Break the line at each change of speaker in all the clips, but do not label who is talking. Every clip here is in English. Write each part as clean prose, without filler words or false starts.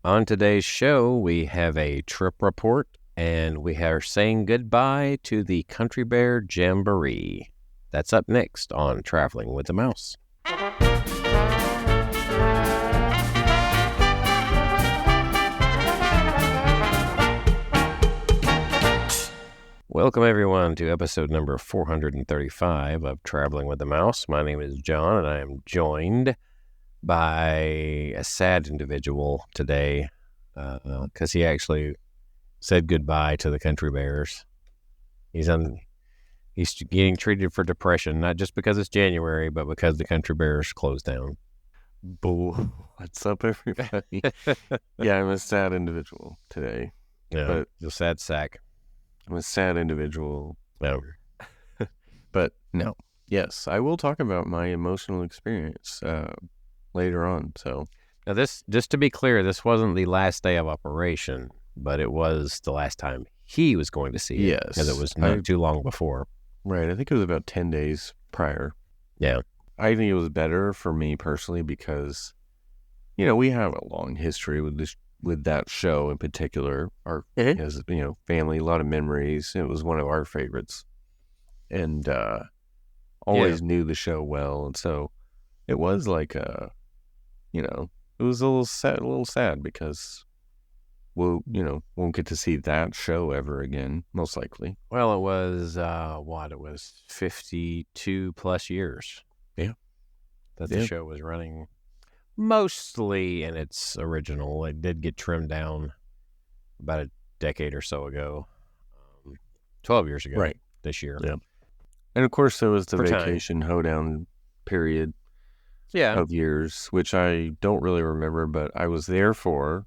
On today's show, we have a trip report, and we are saying goodbye to the Country Bear Jamboree. That's up next on Traveling with the Mouse. Welcome, everyone, to episode number 435 of Traveling with the Mouse. My name is John, and I am joined by a sad individual today because he actually said goodbye to the Country Bears. He's getting treated for depression, not just because it's January, but because the Country Bears closed down.
Boo. What's up, everybody? Yeah, I'm a sad individual today.
Yeah,
but
the sad sack.
I'm a sad individual.
No.
But no. Yes, I will talk about my emotional experience later on. So
now, this, just to be clear, this wasn't the last day of operation, but it was the last time he was going to see it.
Yes,
because it was not too long before.
Right, I think it was about 10 days prior.
Yeah.
I think it was better for me personally because, we have a long history with that show in particular. Our as family, a lot of memories. It was one of our favorites, and always knew the show well. And so it was like it was a little sad because we'll won't get to see that show ever again, most likely.
Well, it was it was 52 plus years.
Yeah,
that the show was running. Mostly in its original. It did get trimmed down about a decade or so ago. 12 years ago.
Right.
This year.
Yeah. And of course there was the vacation hoedown period of years, which I don't really remember, but I was there for,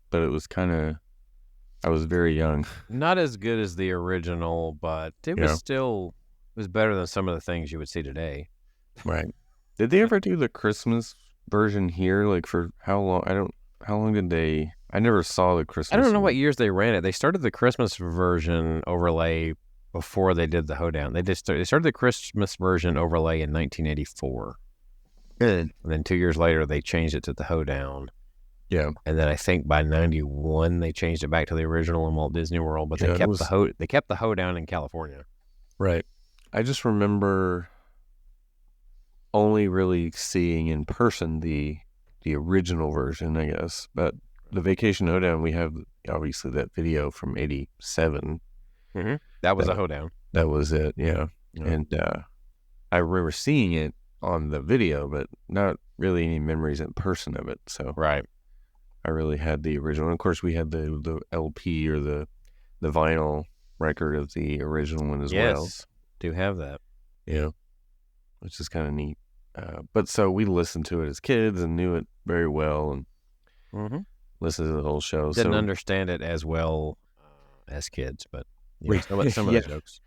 but it was I was very young.
Not as good as the original, but it was still, it was better than some of the things you would see today.
Right. Did they ever do the Christmas version here? Like for how long? How long did they? I never saw the Christmas.
I don't know what years they ran it. They started the Christmas version overlay before they did the hoedown. They started the Christmas version overlay in 1984.
Good.
And then 2 years later they changed it to the hoedown.
Yeah.
And then I think by 91 they changed it back to the original in Walt Disney World, but they kept the hoedown in California.
Right. I just remember only really seeing in person the original version, I guess. But the Vacation Hoedown, we have obviously that video from 87.
Mm-hmm. That was a hoedown.
That was it, yeah. And I remember seeing it on the video, but not really any memories in person of it. So
right,
I really had the original. And of course, we had the LP or the vinyl record of the original one as well.
Yes, do have that.
Yeah. Which is kind of neat. But so we listened to it as kids and knew it very well and listened to the whole show.
Didn't understand it as well as kids, but some of the jokes.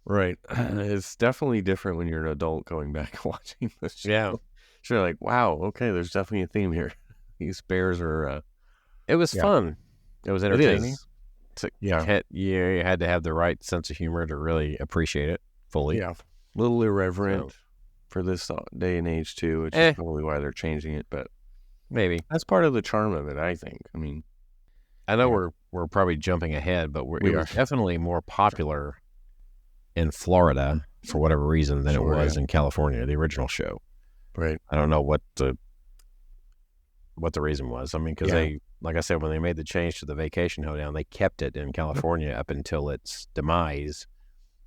Right. It's definitely different when you're an adult going back and watching the show.
Yeah.
So you're like, wow, okay, there's definitely a theme here. These bears are...
it was fun. It was entertaining.
You
had to have the right sense of humor to really appreciate it fully.
Yeah. A little irreverent for this day and age too, which is probably why they're changing it, but
maybe
that's part of the charm of it, I think. I mean,
I know we're probably jumping ahead, but it was definitely more popular in Florida for whatever reason than it was in California, the original show.
Right.
I don't know what the reason was. I mean, because they, like I said, when they made the change to the Vacation Hoedown, they kept it in California up until its demise.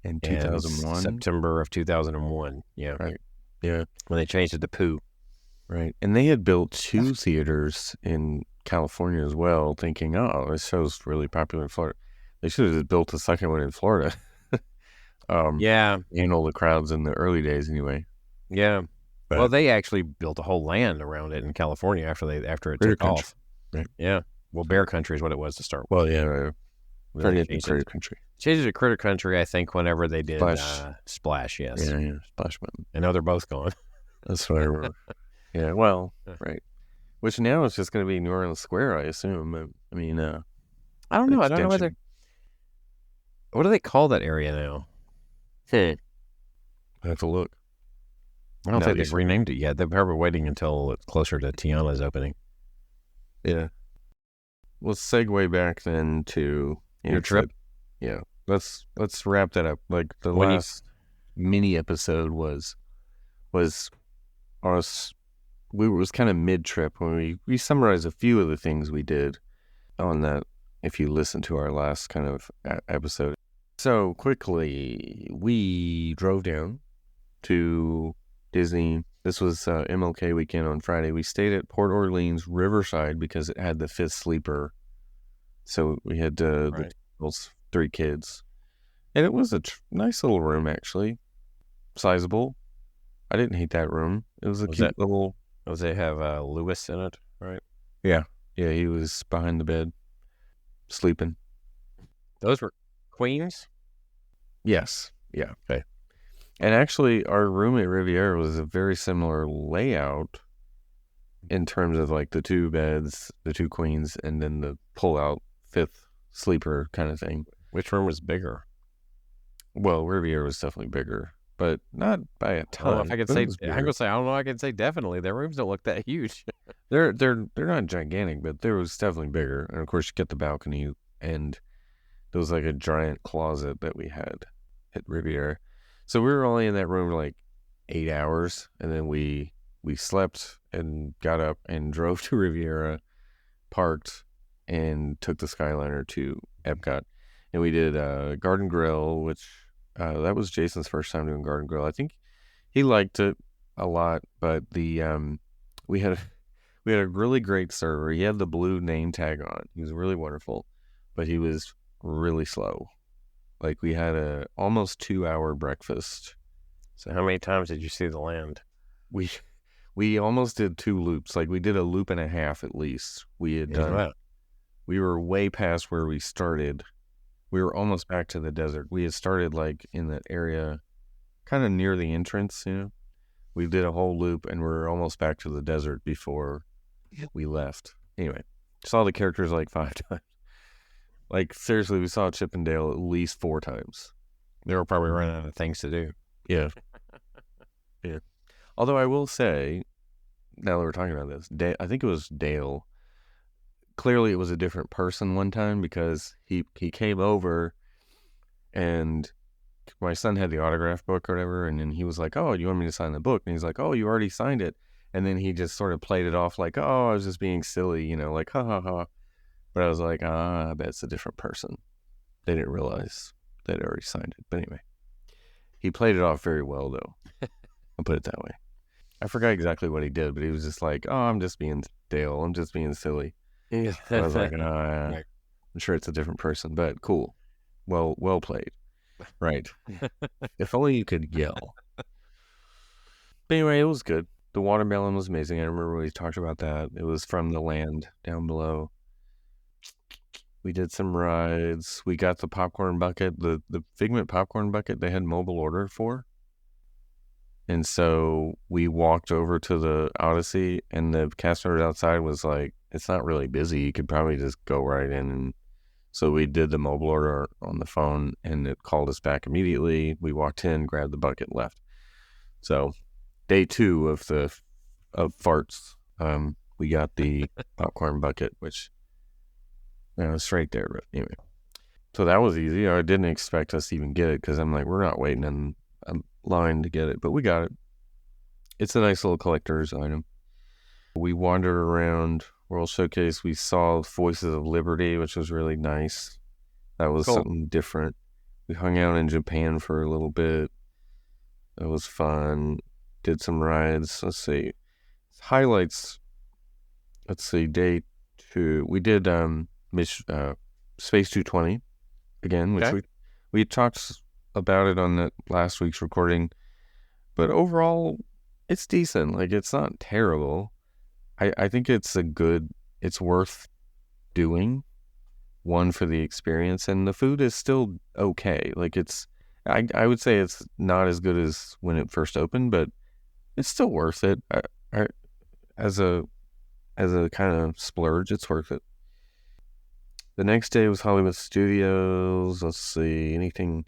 In 2001?
September of 2001, yeah.
Right, yeah.
When they changed it to Pooh.
Right, and they had built 2 theaters in California as well, thinking, oh, this show's really popular in Florida. They should have just built a second one in Florida. Handle the crowds in the early days anyway.
Yeah. But, well, they actually built a whole land around it in California after it took off. Right. Yeah. Well, Bear Country is what it was to start with.
Well, yeah. Turn it into Critter Country.
Changed it to Critter Country, I think, whenever they did Splash, yes.
Yeah, Splash Mountain.
I know they're both gone.
That's what I remember. Yeah, well, right. Which now is just going to be New Orleans Square, I assume. I mean,
I don't know. I don't know whether. What do they call that area now?
I have to look.
I don't think they've renamed it yet. They're probably waiting until it's closer to Tiana's opening.
Yeah. segue back then to
your trip.
Yeah, let's wrap that up. Like the last mini episode was us. It was kind of mid trip when we summarized a few of the things we did on that. If you listen to our last kind of episode, so quickly we drove down to Disney. This was MLK weekend on Friday. We stayed at Port Orleans Riverside because it had the 5th sleeper. So we had those 3 kids. And it was a nice little room, actually. Sizable. I didn't hate that room. It was a cute little...
Does they have Lewis in it, right?
Yeah. Yeah, he was behind the bed, sleeping.
Those were queens?
Yes. Yeah. Okay. And actually, our room at Riviera was a very similar layout in terms of like the 2 beds, the 2 queens, and then the pull-out 5th sleeper kind of thing.
Which room was bigger?
Well, Riviera was definitely bigger, but not by a ton.
I don't know if I could say. I don't know. I can say definitely. Their rooms don't look that huge.
They're not gigantic, but there was definitely bigger. And of course, you get the balcony, and there was like a giant closet that we had at Riviera. So we were only in that room like 8 hours, and then we slept and got up and drove to Riviera, parked, and took the Skyliner to Epcot. And we did Garden Grill, which that was Jason's first time doing Garden Grill. I think he liked it a lot, but we had a really great server. He had the blue name tag on. He was really wonderful, but he was really slow. Like we had a almost 2-hour breakfast.
So how many times did you see the land?
We almost did 2 loops. Like we did a loop and a half at least. We had done. Wow. We were way past where we started. We were almost back to the desert. We had started like in that area, kind of near the entrance. We did a whole loop and we're almost back to the desert before we left. Anyway, saw the characters like 5 times. Like seriously, we saw Chip and Dale at least 4 times.
They were probably running out of things to do.
Yeah. Yeah. Although I will say, now that we're talking about this, I think it was Dale. Clearly it was a different person one time because he came over and my son had the autograph book or whatever, and then he was like, "Oh, you want me to sign the book?" And he's like, "Oh, you already signed it." And then he just sort of played it off like, "Oh, I was just being silly, like ha ha ha." But I was like, I bet it's a different person. They didn't realize they'd already signed it. But anyway, he played it off very well though. I'll put it that way. I forgot exactly what he did, but he was just like, "Oh, I'm just being Dale. I'm just being silly." I was like, I'm sure it's a different person, but cool. Well played. Right. If only you could yell. But anyway, it was good. The watermelon was amazing. I remember we talked about that. It was from the land down below. We did some rides. We got the popcorn bucket, the Figment popcorn bucket they had mobile order for. And so we walked over to the Odyssey, and the cast members outside was like, "It's not really busy. You could probably just go right in." And so we did the mobile order on the phone, and it called us back immediately. We walked in, grabbed the bucket, left. So day 2 of farts, we got the popcorn bucket, which was right there. But anyway, so that was easy. I didn't expect us to even get it because I'm like, we're not waiting in a line to get it, but we got it. It's a nice little collector's item. We wandered around World Showcase. We saw Voices of Liberty, which was really nice. That was something different. We hung out in Japan for a little bit. That was fun. Did some rides. Let's see. Highlights. Let's see. Day 2. We did Space 220 again, which we talked about it on the last week's recording. But overall, it's decent. Like, it's not terrible. I think it's worth doing. One, for the experience, and the food is still okay. Like, I would say it's not as good as when it first opened, but it's still worth it. As a kind of splurge, it's worth it. The next day was Hollywood Studios. Let's see, anything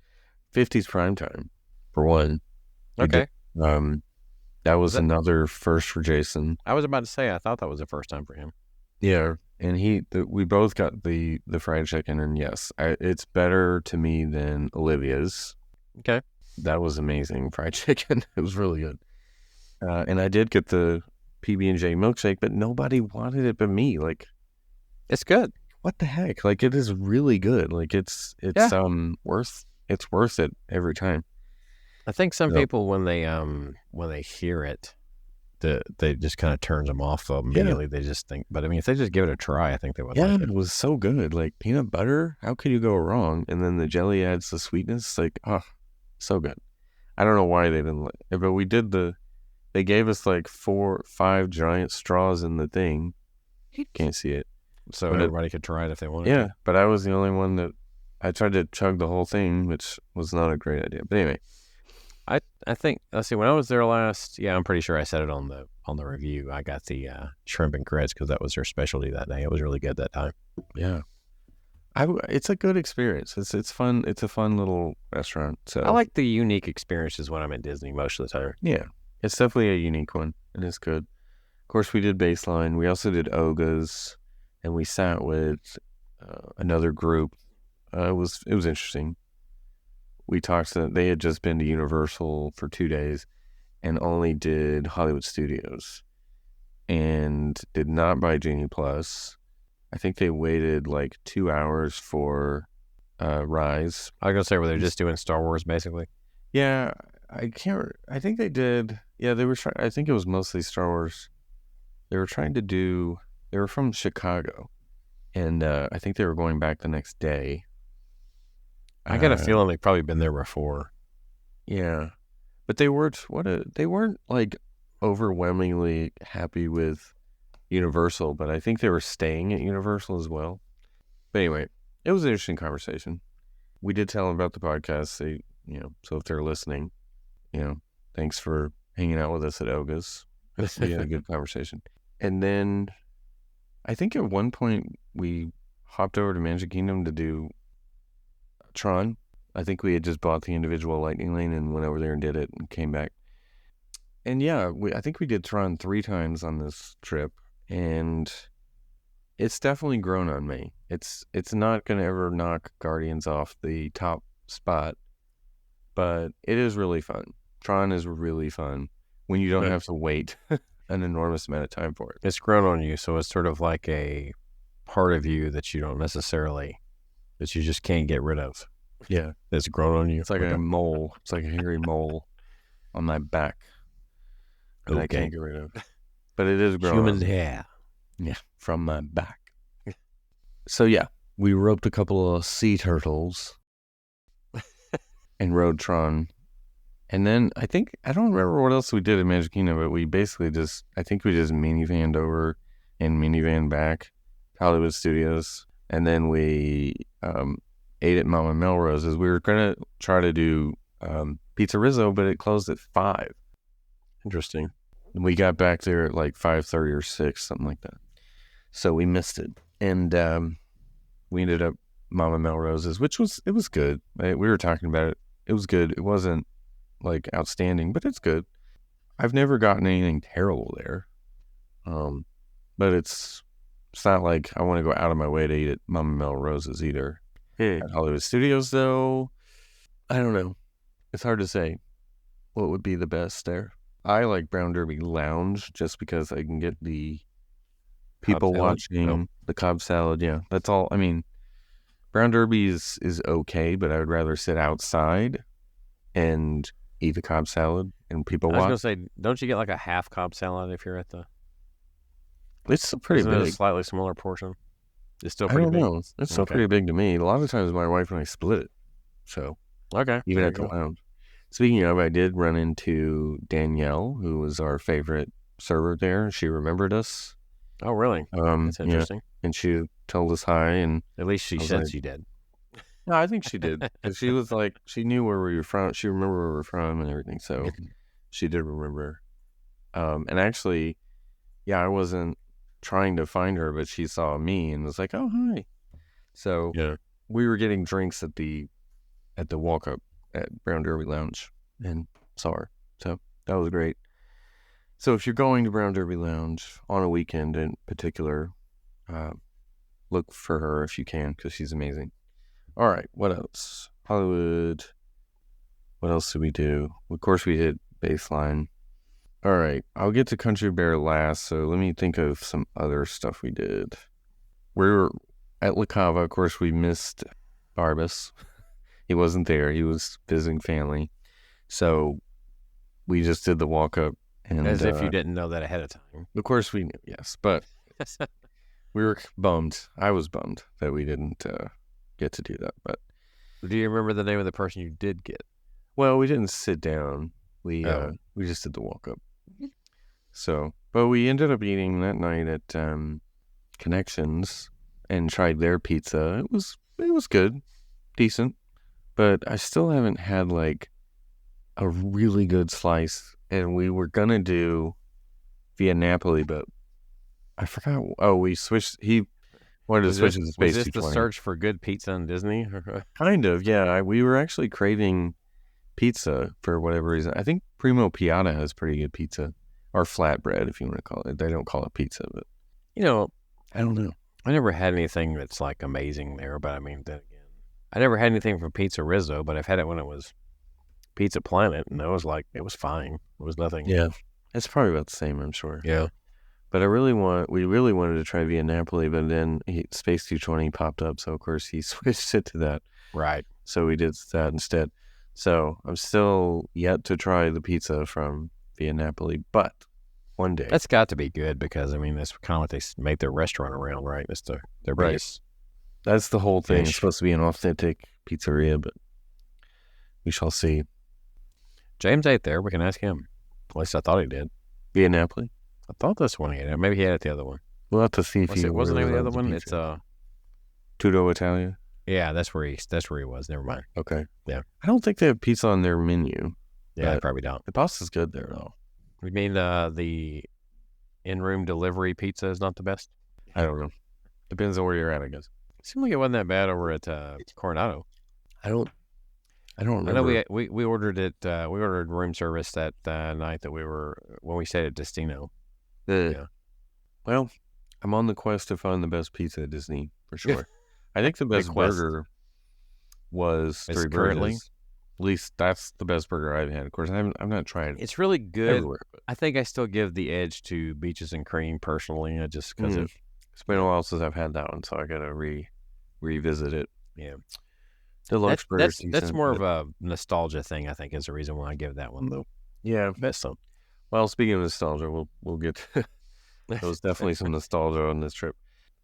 50s primetime for one.
Okay.
That was another first for Jason.
I was about to say, I thought that was the first time for him.
Yeah, And we both got the fried chicken, and yes, it's better to me than Olivia's.
Okay.
That was amazing fried chicken. It was really good. And I did get the PB&J milkshake, but nobody wanted it but me. Like,
it's good.
What the heck? Like, it is really good. Like, it's worth it every time.
I think some people when they hear it, they just kind of turns them off immediately. They just think, but I mean, if they just give it a try, I think they would.
Yeah,
like
it was so good. Like peanut butter, how could you go wrong? And then the jelly adds the sweetness. Like, so good. I don't know why they didn't, but we did they gave us like 4 or 5 giant straws in the thing. Can't see it.
So everybody could try it if they wanted.
Yeah, but I was the only one that I tried to chug the whole thing, which was not a great idea. But anyway.
I think, let's see, when I was there last, I'm pretty sure I said it on the review. I got the shrimp and grits because that was their specialty that day. It was really good that time.
Yeah. It's a good experience. It's fun. It's a fun little restaurant. So
I like the unique experiences when I'm at Disney most of the time.
Yeah. It's definitely a unique one, and it's good. Of course, we did Baseline. We also did Oga's, and we sat with another group. It was interesting. We talked to them. They had just been to Universal for 2 days and only did Hollywood Studios and did not buy Genie Plus. I think they waited like 2 hours for Rise.
I was going to say, were they just doing Star Wars basically?
Yeah, I think they did. Yeah, they were trying. I think it was mostly Star Wars. They were from Chicago, and I think they were going back the next day.
I got a feeling they've probably been there before.
Yeah, but they weren't like overwhelmingly happy with Universal, but I think they were staying at Universal as well. But anyway, it was an interesting conversation. We did tell them about the podcast. So if they're listening, thanks for hanging out with us at Oga's. We had a good conversation. And then I think at one point we hopped over to Magic Kingdom to do Tron. I think we had just bought the individual Lightning Lane and went over there and did it and came back. And yeah, I think we did Tron 3 times on this trip, and it's definitely grown on me. It's not going to ever knock Guardians off the top spot, but it is really fun. Tron is really fun when you don't have to wait an enormous amount of time for it.
It's grown on you, so it's sort of like a part of you that you don't necessarily, that you just can't get rid of.
Yeah.
It's grown on you.
It's like a mole. It's like a hairy mole on my back that I can't get rid of. But it is growing.
Human hair.
Yeah, from my back. So yeah, we roped a couple of sea turtles and rode Tron. And then I don't remember what else we did at Magic Kingdom, but we basically we just minivanned over and minivan back to Hollywood Studios. And then we ate at Mama Melrose's. We were going to try to do Pizza Rizzo, but it closed at 5.
Interesting.
And we got back there at like 5:30 or 6, something like that. So we missed it. And we ended up Mama Melrose's, which was good. We were talking about it. It was good. It wasn't like outstanding, but it's good. I've never gotten anything terrible there. But it's not like I want to go out of my way to eat at Mama Melrose's either. At Hollywood Studios, though, I don't know. It's hard to say what would be the best there. I like Brown Derby Lounge just because I can get the people watching, the Cobb salad. Yeah, that's all. I mean, Brown Derby is okay, but I would rather sit outside and eat the Cobb salad and people watch.
I was going to say, don't you get like a half Cobb salad if you're at the...
It's pretty big.
A slightly smaller portion? It's still pretty big? I don't know.
It's still pretty big to me. A lot of times my wife and I split it. So, even at the lounge. Speaking of, I did run into Danielle, who was our favorite server there. She remembered us.
Oh, really? That's interesting.
Yeah. And she told us hi. And
at least she said she did.
No, I think she did. And she was like, she knew where we were from. She remembered where we were from and everything. So she did remember. And actually, I wasn't trying to find her, but she saw me and was like, "Oh, hi." So we were getting drinks at the walk up at Brown Derby Lounge and saw her. So that was great. So if you're going to Brown Derby Lounge on a weekend in particular, look for her if you can, because she's amazing. All right, what else? Hollywood. What else did we do? Of course, we did Baseline. All right, I'll get to Country Bear last, so let me think of some other stuff we did. We were at La Cava. Of course, we missed Barbas. He wasn't there. He was visiting family. So we just did the walk-up. And,
as if you didn't know that ahead of time.
Of course we knew, yes. But we were bummed. I was bummed that we didn't get to do that. But
do you remember the name of the person you did get?
Well, we didn't sit down. We just did the walk-up. So, but we ended up eating that night at Connections and tried their pizza. It was good, decent. But I still haven't had like a really good slice, and we were gonna do via Napoli, but I forgot. Oh, we switched. He wanted to switch to Space 220.
Was this the search for good pizza in Disney?
Kind of, yeah. We were actually craving pizza for whatever reason. I think Primo Piana has pretty good pizza, or flatbread, if you want to call it. They don't call it pizza, but
I
don't know.
I never had anything that's like amazing there, but I mean, then again, I never had anything from Pizza Rizzo, but I've had it when it was Pizza Planet, and it was fine. It was nothing.
Yeah, it's probably about the same, I'm sure.
Yeah,
but we really wanted to try via Napoli, but then Space 220 popped up, so of course he switched it to that.
Right.
So we did that instead. So I'm still yet to try the pizza from via Napoli, but one day.
That's got to be good because I mean that's kind of what they made their restaurant around, right? That's their base.
That's the whole thing. It's supposed to be an authentic pizzeria, but we shall see.
James ate there. We can ask him. At least I thought he did.
Via Napoli?
I thought this one he ate. Maybe he had it the other one.
We'll have to see if he
wasn't the other one. It's
Tutto Italia.
Yeah, that's where he was. Never mind.
Okay.
Yeah.
I don't think they have pizza on their menu.
Yeah, they probably don't.
The pasta's good there though.
You mean the in-room delivery pizza is not the best?
I don't know. Depends on where you're at, I guess.
It seemed like it wasn't that bad over at Coronado.
I don't remember.
I know we ordered it. We ordered room service that night that when we stayed at Destino.
Yeah. Well, I'm on the quest to find the best pizza at Disney for sure. I think the best burger was Three Burgers. At least that's the best burger I've had. Of course, I've not tried.
It's really good.
Everywhere, but
I think I still give the edge to Beaches and Cream personally, just because
it's been a while since I've had that one, so I got to revisit it.
Yeah.
Deluxe burgers.
That's more of a nostalgia thing, I think, is the reason why I give that one, though.
Yeah.
Best so.
Well, speaking of nostalgia, we'll get to there was definitely some nostalgia on this trip.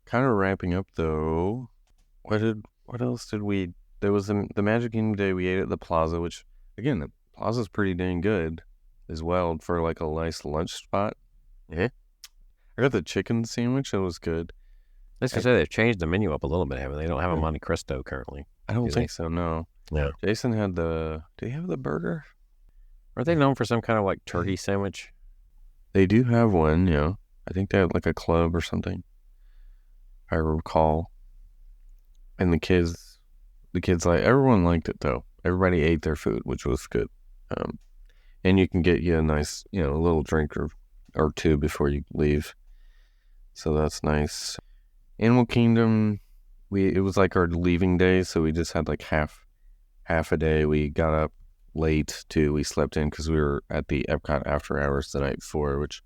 Kind of wrapping up, though, what else did we... There was the Magic Kingdom Day we ate at the Plaza, which, again, the Plaza's pretty dang good as well for like a nice lunch spot.
Yeah.
I got the chicken sandwich. It was good.
Let's just say they've changed the menu up a little bit, haven't they? They don't have a Monte Cristo currently.
I don't think so, no.
Yeah.
Jason had did he have the burger?
Are they known for some kind of like turkey sandwich?
They do have one, yeah. I think they have like a club or something, I recall. And the kids everyone liked it though. Everybody ate their food, which was good. And you can get a nice, a little drink or two before you leave. So that's nice. Animal Kingdom, it was like our leaving day, so we just had like half a day. We got up late too. We slept in because we were at the Epcot after hours the night before, which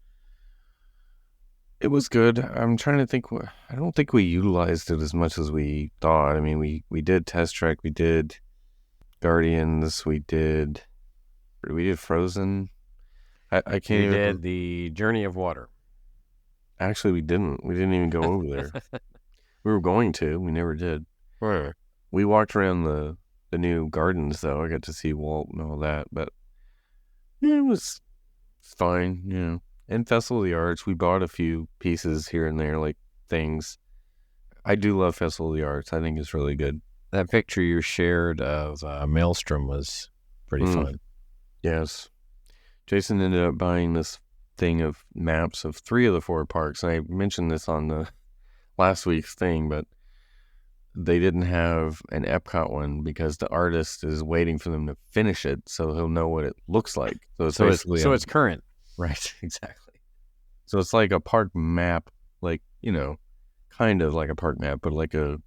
it was good. I'm trying to think. I don't think we utilized it as much as we thought. I mean, we did Test Track, we did Guardians, we did Frozen. I can't even.
We did the Journey of Water.
Actually, we didn't. We didn't even go over there. We were going to. We never did.
Right.
We walked around the new gardens, though. I got to see Walt and all that. But yeah, it was fine, And Festival of the Arts, we bought a few pieces here and there, like things. I do love Festival of the Arts. I think it's really good.
That picture you shared of Maelstrom was pretty fun.
Yes. Jason ended up buying this thing of maps of 3 of the 4 parks. And I mentioned this on the last week's thing, but they didn't have an Epcot one because the artist is waiting for them to finish it so he'll know what it looks like. So
it's current.
Right, exactly. So it's like a park map, like, kind kind of like a park map, but like a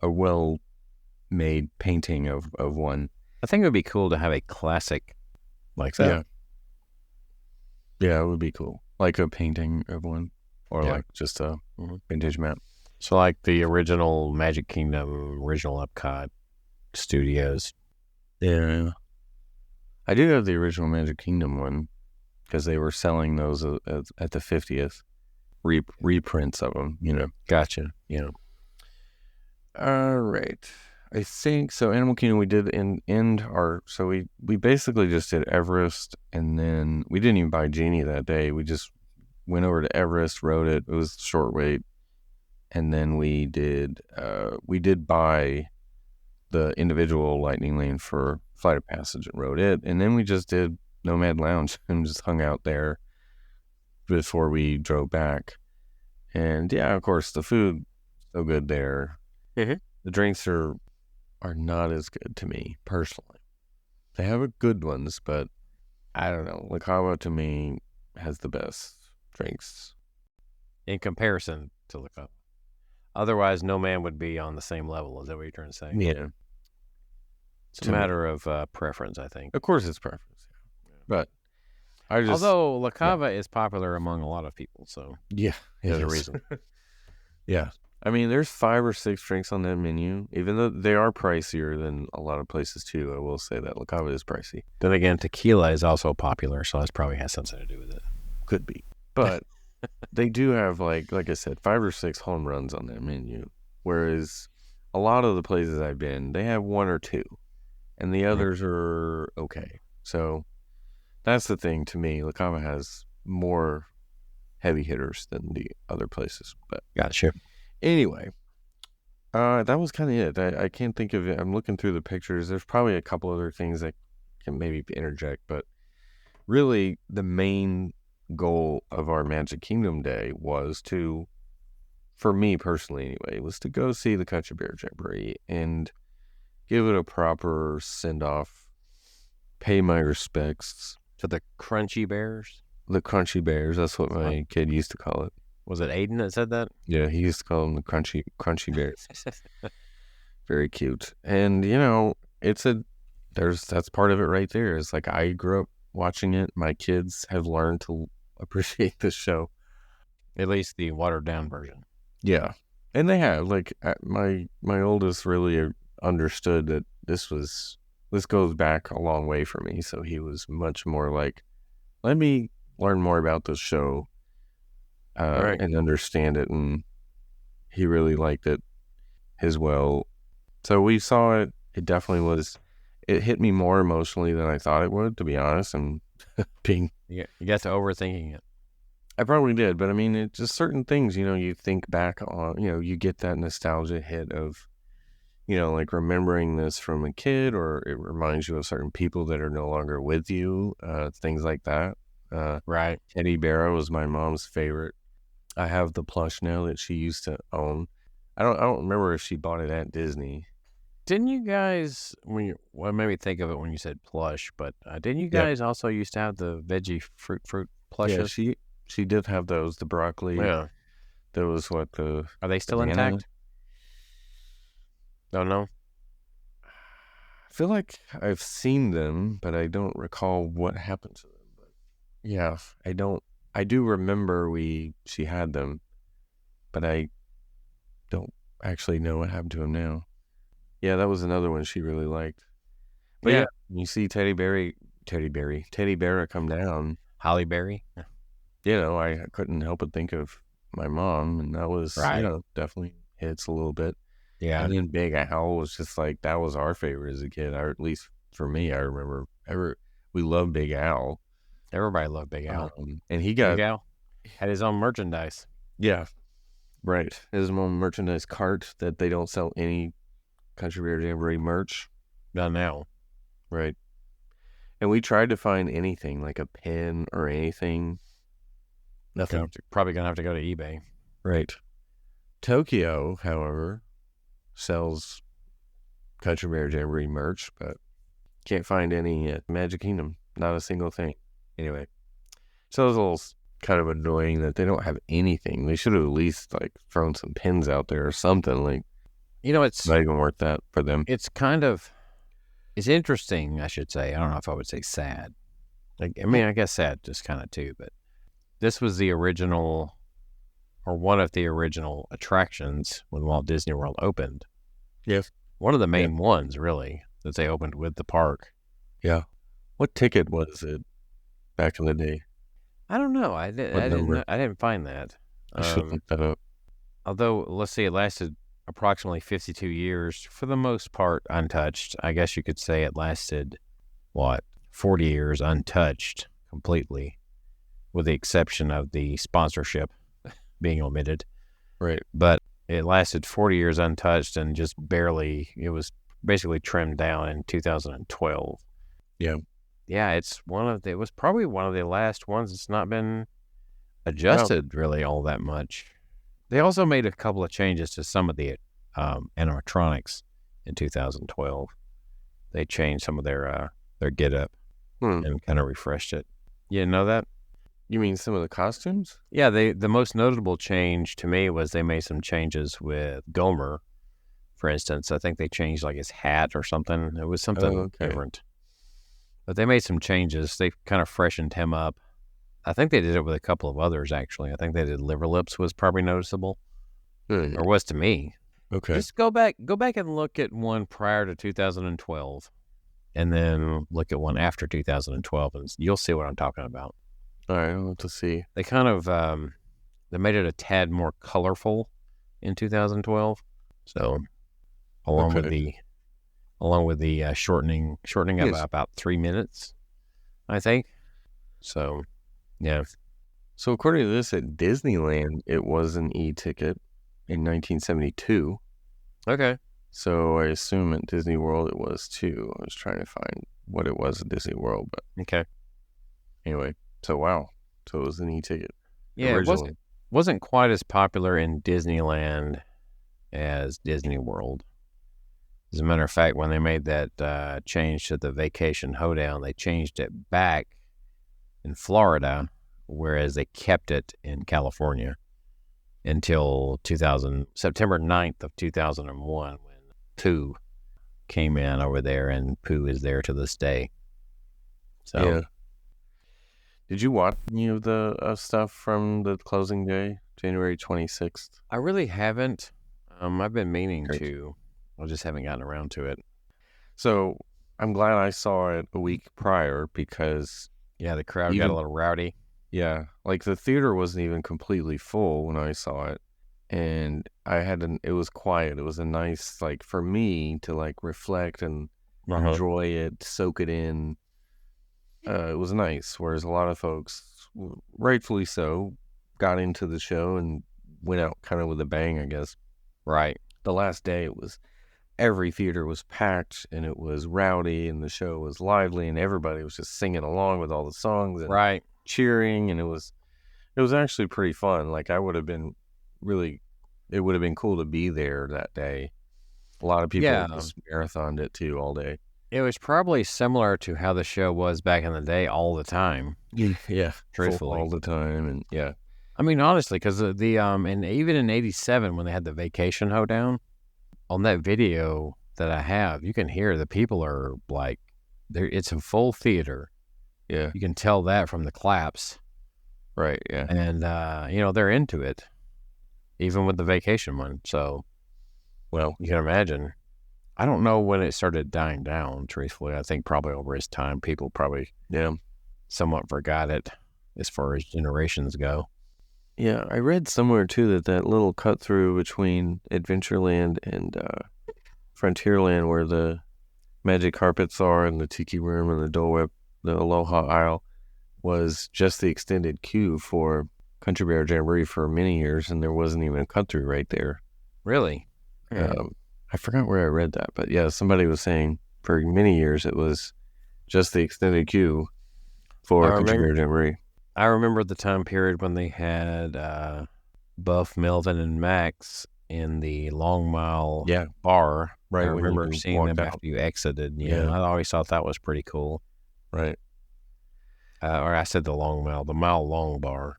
well-made painting of one.
I think it would be cool to have a classic like that.
Yeah, it would be cool. Like a painting of one, or
Yeah.
like just a vintage map.
So like the original Magic Kingdom, original Epcot Studios.
Yeah. I do have the original Magic Kingdom one because they were selling those at the 50th reprints of them, you know.
Gotcha. Yeah.
All right. I think so. Animal Kingdom, we did end our. So we basically just did Everest, and then we didn't even buy Genie that day. We just went over to Everest, rode it. It was a short wait, and then we did buy the individual Lightning Lane for Flight of Passage and rode it, and then we just did Nomad Lounge and just hung out there before we drove back. And yeah, of course, the food so good there.
Mhm.
The drinks are not as good to me personally. They have good ones, but I don't know. La Cava to me has the best drinks
In comparison to La Cava. Otherwise, no man would be on the same level. Is that what you're trying to say?
Yeah,
It's a matter of preference, I think.
of course it's preference, but I just
Although La Cava is popular among a lot of people, so there's a reason.
Yeah. I mean, there's 5 or 6 drinks on that menu, even though they are pricier than a lot of places too. I will say that La Cava is pricey.
Then again, tequila is also popular, so that probably has something to do with it.
Could be. But they do have, like I said, 5 or 6 home runs on that menu. Whereas a lot of the places I've been, they have 1 or 2. And the others are okay. So that's the thing to me. La Cava has more heavy hitters than the other places. But
Gotcha.
anyway, that was kind of it. I can't think of it. I'm looking through the pictures. There's probably a couple other things I can maybe interject, but really the main goal of our Magic Kingdom day was to, for me personally anyway, was to go see the Country Bear Jamboree and give it a proper send-off, pay my respects.
To the Crunchy Bears?
The Crunchy Bears, that's what my kid used to call it.
Was it Aiden that said that?
Yeah, he used to call them the Crunchy Bears. Very cute. And, you know, that's part of it right there. It's like I grew up watching it. My kids have learned to appreciate this show.
At least the watered down version.
Yeah. And they have. Like, my oldest really understood that this goes back a long way for me. So he was much more like, let me learn more about this show and understand it. And he really liked it as well. So we saw it. It definitely it hit me more emotionally than I thought it would, to be honest. And
You got to overthinking it.
I probably did, but I mean, it's just certain things, you know, you think back on, you know, you get that nostalgia hit of, you know, like remembering this from a kid, or it reminds you of certain people that are no longer with you, things like that.
Right.
Teddy Bear was my mom's favorite. I have the plush now that she used to own. I don't remember if she bought it at Disney.
Didn't you guys, made me think of it when you said plush, but didn't you guys also used to have the veggie fruit plushes?
Yeah, she did have those, the broccoli.
Yeah.
There was are
they still
banana?
intact? Don't know.
I feel like I've seen them, but I don't recall what happened to them. But yeah, I do remember she had them, but I don't actually know what happened to them now. Yeah, that was another one she really liked. But yeah, you see Teddy Bear come down.
Holly Berry?
You know, I couldn't help but think of my mom, and that was, you know, definitely hits a little bit.
Yeah.
And then Big Al was just like, that was our favorite as a kid, or at least for me. I remember we loved Big Al.
Everybody loved Big Al.
And Big
Al had his own merchandise.
Yeah, right. His own merchandise cart that they don't sell any Country Bear Jamboree merch.
Not now.
Right. And we tried to find anything, like a pen or anything. Nothing.
Probably going to have to go to eBay.
Right. Tokyo, however, sells Country Bear Jamboree merch, but can't find any at Magic Kingdom. Not a single thing. Anyway, so it was a little kind of annoying that they don't have anything. They should have at least like thrown some pins out there or something. Like,
It's
not even worth that for them.
It's interesting, I should say. I don't know if I would say sad. Like, I mean, I guess sad just kind of too, but this was the original, or one of the original attractions when Walt Disney World opened.
Yes.
One of the main ones, really, that they opened with the park.
Yeah. What ticket was it back in the day?
I don't know. I didn't find that.
I should look that up.
Although, let's see, it lasted approximately 52 years, for the most part untouched. I guess you could say it lasted, 40 years untouched completely, with the exception of the sponsorship being omitted.
Right.
But it lasted 40 years untouched and just barely, it was basically trimmed down in 2012.
Yeah.
Yeah, it was probably one of the last ones that's not been adjusted really all that much. They also made a couple of changes to some of the animatronics in 2012. They changed some of their get-up and kind of refreshed it. You didn't know that?
You mean some of the costumes?
Yeah, the most notable change to me was they made some changes with Gomer, for instance. I think they changed like his hat or something. It was something different. But they made some changes. They kind of freshened him up. I think they did it with a couple of others, actually. I think they did Liver Lips was probably noticeable, or was to me.
Okay.
Just go back and look at one prior to 2012, and then look at one after 2012, and you'll see what I'm talking about.
All right, I'll have to see.
They kind of they made it a tad more colorful in 2012. So along with the shortening of about 3 minutes, I think. So yeah.
So according to this, at Disneyland, it was an e-ticket in 1972.
Okay.
So I assume at Disney World it was too. I was trying to find what it was at Disney World, but
okay.
Anyway, so wow. So it was an e-ticket.
Yeah,
originally.
It wasn't quite as popular in Disneyland as Disney World. As a matter of fact, when they made that change to the Vacation Hoedown, they changed it back in Florida, whereas they kept it in California until September 9th of 2001, when Pooh came in over there, and Pooh is there to this day. So,
yeah. Did you watch any of the stuff from the closing day, January 26th?
I really haven't. I've been meaning to. I just haven't gotten around to it.
So I'm glad I saw it a week prior because...
Yeah, the crowd got a little rowdy.
Yeah, like the theater wasn't even completely full when I saw it. And it was quiet. It was a nice, like, for me to, like, reflect and enjoy it, soak it in. It was nice, whereas a lot of folks, rightfully so, got into the show and went out kind of with a bang, I guess.
Right.
The last day, every theater was packed, and it was rowdy, and the show was lively, and everybody was just singing along with all the songs and cheering, and it was actually pretty fun. Like, it would have been cool to be there that day. A lot of people just marathoned it too all day.
It was probably similar to how the show was back in the day, all the time.
Yeah,
truthfully,
all the time, and yeah.
I mean, honestly, because and even in '87 when they had the Vacation Hoedown, on that video that I have, you can hear the people are like, it's a full theater.
Yeah,
you can tell that from the claps.
Right. Yeah,
and they're into it, even with the Vacation one. So, well, you can imagine. I don't know when it started dying down, truthfully. I think probably over his time, people probably somewhat forgot it as far as generations go.
Yeah, I read somewhere, too, that little cut-through between Adventureland and Frontierland, where the magic carpets are and the tiki room and the Dole Whip, the Aloha Isle, was just the extended queue for Country Bear Jamboree for many years, and there wasn't even a cut-through right there.
Really?
I forgot where I read that, but yeah, somebody was saying for many years it was just the extended queue for Country Bear Jamboree.
I remember the time period when they had Buff, Melvin, and Max in the Long Mile bar.
Right.
I remember seeing them after you exited. Yeah, I always thought that was pretty cool.
Right.
Or I said the Long Mile, the Mile Long bar.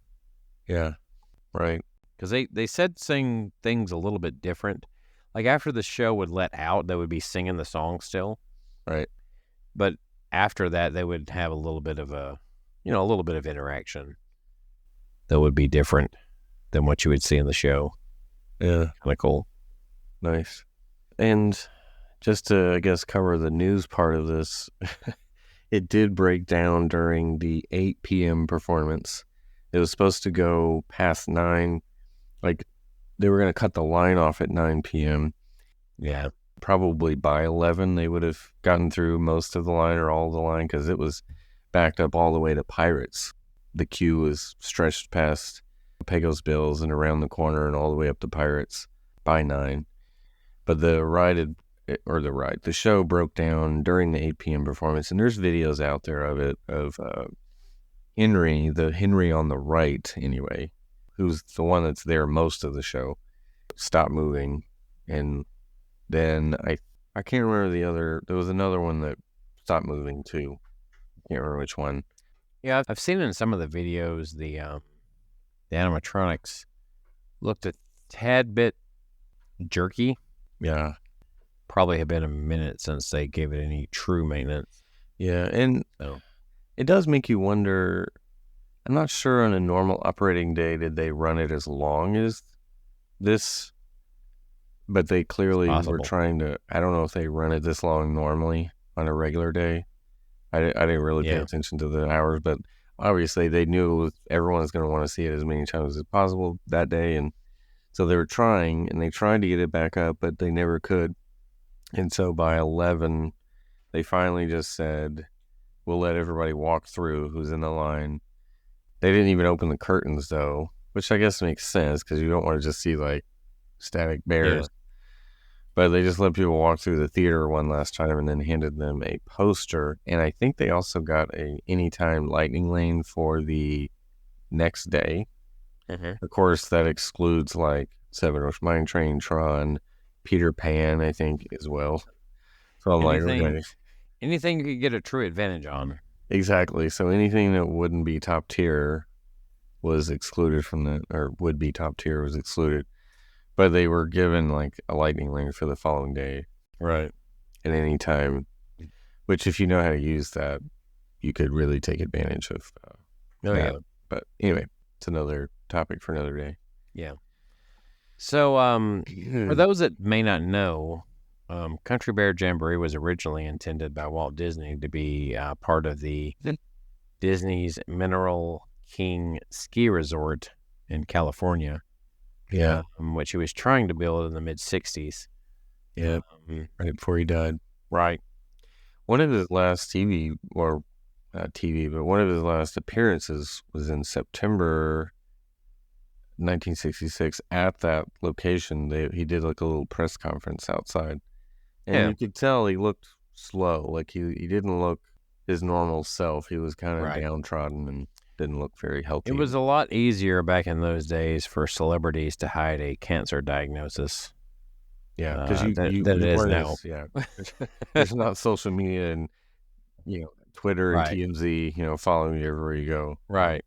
Yeah. Right.
Because they said sing things a little bit different. Like after the show would let out, they would be singing the song still.
Right.
But after that, they would have a little bit of a little bit of interaction that would be different than what you would see in the show.
Yeah.
Kind of cool.
Nice. And just to, I guess, cover the news part of this, it did break down during the 8 p.m. performance. It was supposed to go past 9. Like, they were going to cut the line off at 9 p.m.
Yeah.
Probably by 11, they would have gotten through most of the line or all of the line because it was backed up all the way to Pirates. The queue was stretched past Pecos Bills and around the corner and all the way up to Pirates by 9. But the show broke down during the 8 p.m. performance, and there's videos out there of it, of Henry on the right anyway, who's the one that's there most of the show, stopped moving. And then I can't remember there was another one that stopped moving too. Can't remember which one.
Yeah, I've seen in some of the videos the animatronics looked a tad bit jerky.
Yeah.
Probably have been a minute since they gave it any true maintenance.
Yeah, and it does make you wonder. I'm not sure on a normal operating day did they run it as long as this, but they clearly were trying to. I don't know if they run it this long normally on a regular day. I didn't really pay attention to the hours, but obviously they knew everyone's going to want to see it as many times as possible that day, and so they were trying, and they tried to get it back up, but they never could. And so by 11, they finally just said, we'll let everybody walk through who's in the line. They didn't even open the curtains, though, which I guess makes sense because you don't want to just see, like, static bears. Yeah. But they just let people walk through the theater one last time and then handed them a poster. And I think they also got a anytime lightning lane for the next day.
Mm-hmm.
Of course, that excludes, like, Seven Ocean Mine Train, Tron, Peter Pan, I think, as well. So I'm
anything you could get a true advantage on.
Exactly. So anything that wouldn't be top tier was excluded from that, or would be top tier was excluded. But they were given like a lightning lane for the following day.
Right.
At any time, which if you know how to use that, you could really take advantage of that.
Yeah.
But anyway, it's another topic for another day.
Yeah. So, for those that may not know, Country Bear Jamboree was originally intended by Walt Disney to be part of the Disney's Mineral King Ski Resort in California.
Yeah.
Which he was trying to build in the mid-'60s.
Yeah, right before he died.
Right.
One of his last not TV, but one of his last appearances was in September 1966 at that location. He did like a little press conference outside, and you could tell he looked slow. Like he didn't look his normal self. He was kind of downtrodden and didn't look very healthy.
It was a lot easier back in those days for celebrities to hide a cancer diagnosis.
Yeah, because
than it is now.
Yeah, there's not social media and Twitter and TMZ, following you everywhere you go.
Right.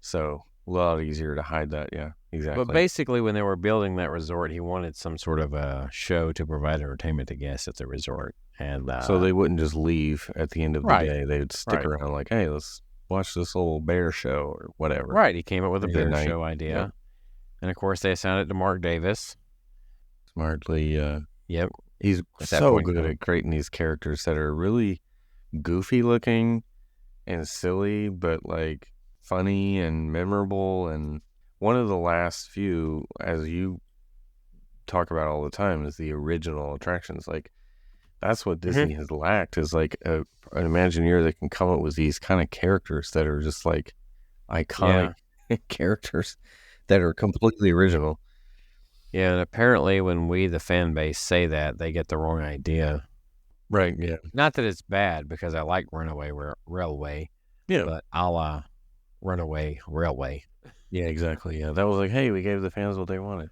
So a lot easier to hide that. Yeah, exactly.
But basically, when they were building that resort, he wanted some sort of a show to provide entertainment to guests at the resort, and
so they wouldn't just leave at the end of the day. They would stick around, like, hey, let's watch this little bear show or whatever.
Right. He came up with a bear show idea, and of course, they assigned it to Mark Davis.
Smartly,
yep.
He's so good at creating these characters that are really goofy looking and silly, but like funny and memorable. And one of the last few, as you talk about all the time, is the original attractions. Like that's what Disney has lacked, is like an Imagineer that can come up with these kind of characters that are just like iconic characters that are completely original.
Yeah, and apparently when we, the fan base, say that, they get the wrong idea.
Right, yeah.
Not that it's bad, because I like Runaway Railway.
Yeah.
But a la Runaway Railway.
Yeah, exactly. Yeah, that was like, hey, we gave the fans what they wanted.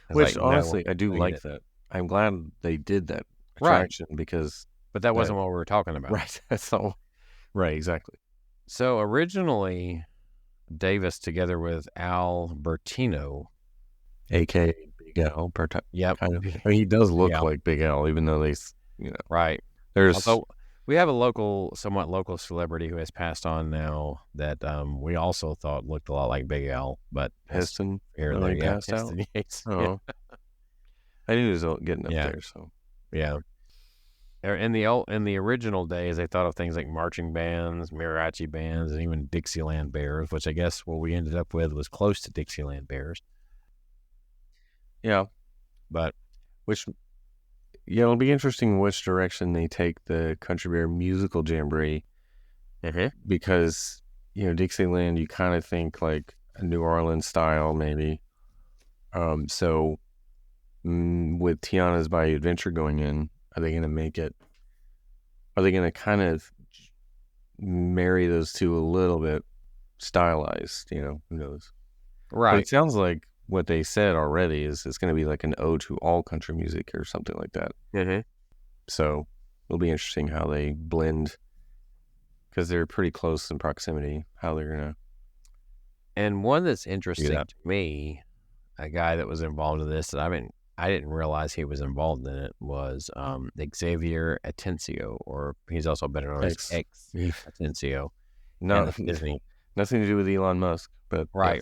Which, honestly, I do like that. I'm glad they did that attraction because...
But that wasn't what we were talking about.
Right, that's all. Right, exactly.
So originally, Davis together with Al Bertino.
A.K.A. Big Al.
Yep.
Kind of. I mean, he does look
Yeah.
like Big Al, even though they,
Right.
there's...
Although we have a somewhat local celebrity who has passed on now that we also thought looked a lot like Big Al, but
Heston
here
when
there,
he
yeah,
passed out.
Heston Yates.
Oh, I knew he was getting up
Yeah.
there. So
Yeah. In the original days, they thought of things like marching bands, mariachi bands, and even Dixieland Bears, which I guess what we ended up with was close to Dixieland Bears.
yeah,
But
it'll be interesting which direction they take the Country Bear Musical Jamboree, because Dixieland, you kind of think like a New Orleans style maybe. So with Tiana's Bayou Adventure going in, are they going to make it? Are they going to kind of marry those two a little bit stylized? Who knows?
right.
But it sounds like what they said already is it's going to be like an ode to all country music or something like that. So it'll be interesting how they blend, because they're pretty close in proximity, how they're going to...
And one that's interesting to me, a guy that was involved in this that I didn't realize he was involved in it, was Xavier Atencio, or he's also better known as X Atencio.
No,
Disney.
Nothing to do with Elon Musk, but...
Right.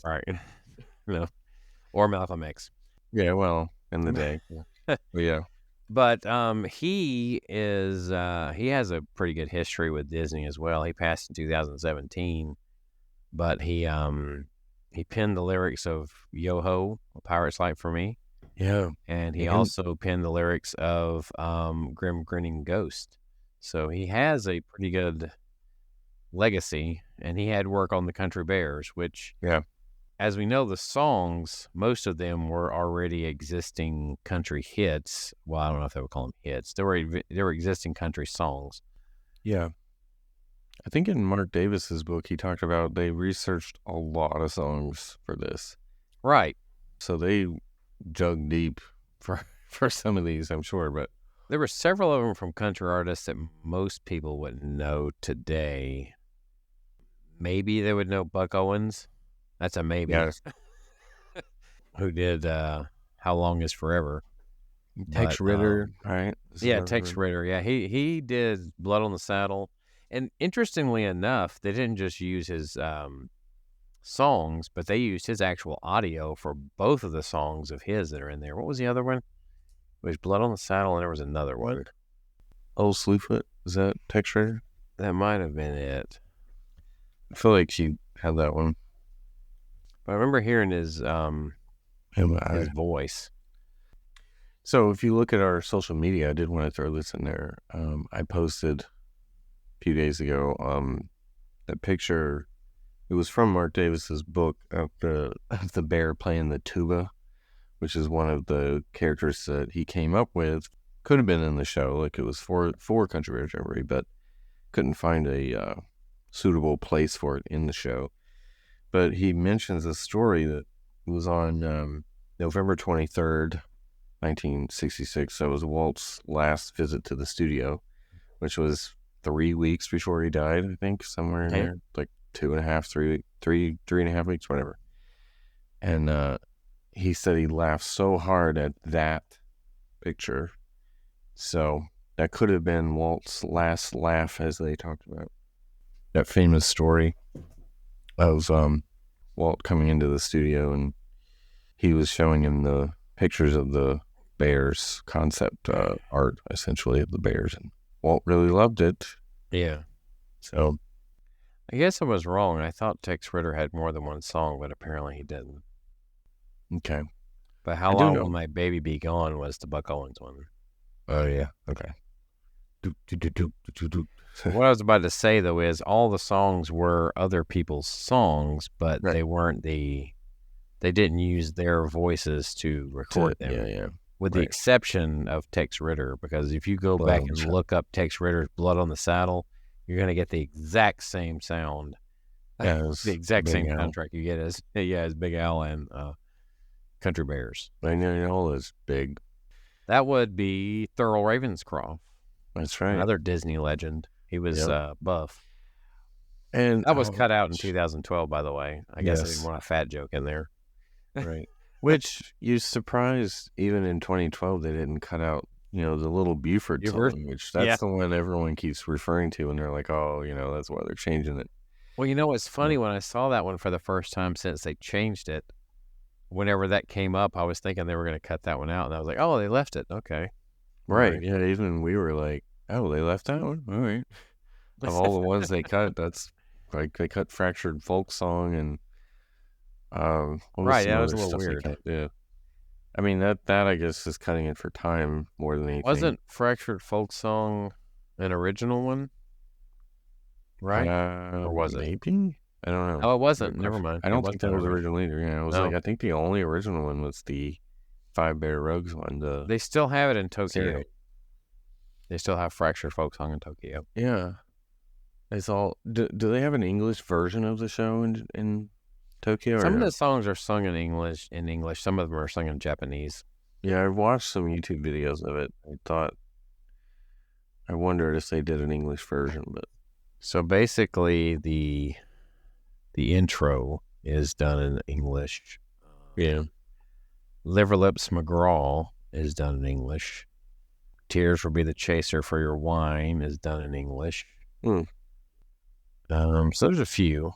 No. Or Malcolm X.
Yeah, well, in the day. Yeah.
But he has a pretty good history with Disney as well. He passed in 2017, but he penned the lyrics of Yo-Ho, A Pirate's Light for Me.
Yeah.
And he also penned the lyrics of Grim Grinning Ghost. So he has a pretty good legacy, and he had work on the Country Bears, which, as we know, the songs, most of them were already existing country hits. Well, I don't know if they would call them hits. They were existing country songs.
Yeah. I think in Mark Davis's book, he talked about they researched a lot of songs for this.
Right.
So they dug deep for some of these, I'm sure. But
there were several of them from country artists that most people wouldn't know today. Maybe they would know Buck Owens. That's a maybe.
Yes.
Who did How Long Is Forever.
Tex Ritter, right?
Tex Ritter. Yeah, he did Blood on the Saddle. And interestingly enough, they didn't just use his songs, but they used his actual audio for both of the songs of his that are in there. What was the other one? It was Blood on the Saddle, and there was another one.
Old Slewfoot? Is that Tex Ritter?
That might have been it.
I feel like she had that one.
But I remember hearing his voice.
So if you look at our social media, I did want to throw this in there. I posted a few days ago that picture. It was from Mark Davis's book of the bear playing the tuba, which is one of the characters that he came up with. Could have been in the show, like it was for Country Bear Jamboree, but couldn't find a suitable place for it in the show. But he mentions a story that was on November 23rd, 1966. That was Walt's last visit to the studio, which was 3 weeks before he died, I think, somewhere in there, like 2.5, 3.5 weeks, whatever. And he said he laughed so hard at that picture. So that could have been Walt's last laugh, as they talked about. That famous story of Walt coming into the studio, and he was showing him the pictures of the bears, concept art, essentially, of the bears. And Walt really loved it.
Yeah.
So
I guess I was wrong. I thought Tex Ritter had more than one song, but apparently he didn't.
Okay.
But How Long Will My Baby Be Gone was the Buck Owens one.
Oh, yeah. Okay.
What I was about to say, though, is all the songs were other people's songs, but they weren't they didn't use their voices to record them.
Yeah.
With the exception of Tex Ritter, because if you go back and look up Tex Ritter's Blood on the Saddle, you're going to get the exact same sound.
Yeah,
the exact same soundtrack you get as Big Al and Country Bears.
I know is big.
That would be Thurl Ravenscroft.
That's right.
Another Disney legend. He was buff.
And
That was cut out in 2012, by the way. I guess I didn't
yes,
want a fat joke in there.
right. Which you surprised even in 2012 they didn't cut out, the little Buford song, which that's the one everyone keeps referring to, and they're like, oh, that's why they're changing it.
Well, it's funny, when I saw that one for the first time since they changed it, whenever that came up, I was thinking they were going to cut that one out, and I was like, oh, they left it. Okay.
Right.
Right.
Yeah, even we were like, oh, they left that one? All right. Of all the ones they cut, that's like they cut Fractured Folk Song and what was
Right,
some
yeah, it was
other
a little
stuff they
weird.
cut? Yeah. I mean that I guess is cutting it for time more than anything.
Wasn't Fractured Folk Song an original one? Right? Or was it?
Maybe? I don't know.
Oh, it wasn't. Never mind.
I don't think that was original either. Yeah, it was like I think the only original one was the Five Bear Rugs one.
They still have it in Tokyo.
Series.
They still have Fractured Folk Song in Tokyo.
Yeah. It's all. Do they have an English version of the show in Tokyo?
Some of the songs are sung in English. Some of them are sung in Japanese.
Yeah, I've watched some YouTube videos of it. I wondered if they did an English version, but
so basically the intro is done in English.
Yeah.
Liverlips McGraw is done in English. Tears Will Be the Chaser for Your Wine is done in English.
Mm.
So there's a few.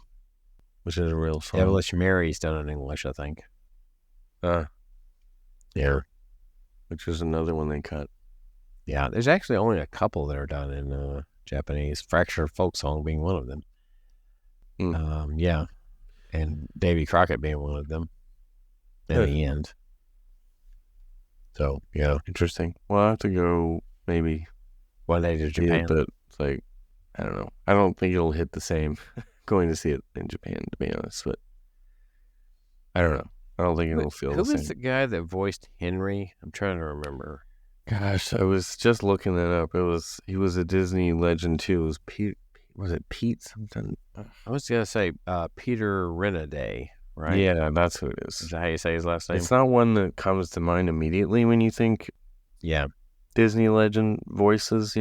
Which is a real song.
Devilish Mary's done in English, I think.
Yeah. Which is another one they cut.
Yeah, there's actually only a couple that are done in Japanese. Fractured Folk Song being one of them.
Mm.
Yeah. And Davy Crockett being one of them in the end. So, yeah.
Interesting. Well, I'll have to go maybe
one day to Japan.
But it's like, I don't know. I don't think it'll hit the same going to see it in Japan, to be honest. But I don't know. I don't think it'll feel the same.
Who was the guy that voiced Henry? I'm trying to remember.
Gosh, I was just looking that up. He was a Disney legend too. It was Pete. Was it Pete something?
I was gonna say Peter Renaday, right?
Yeah, that's who it is.
Is that how you say his last name?
It's not one that comes to mind immediately when you think Disney legend voices,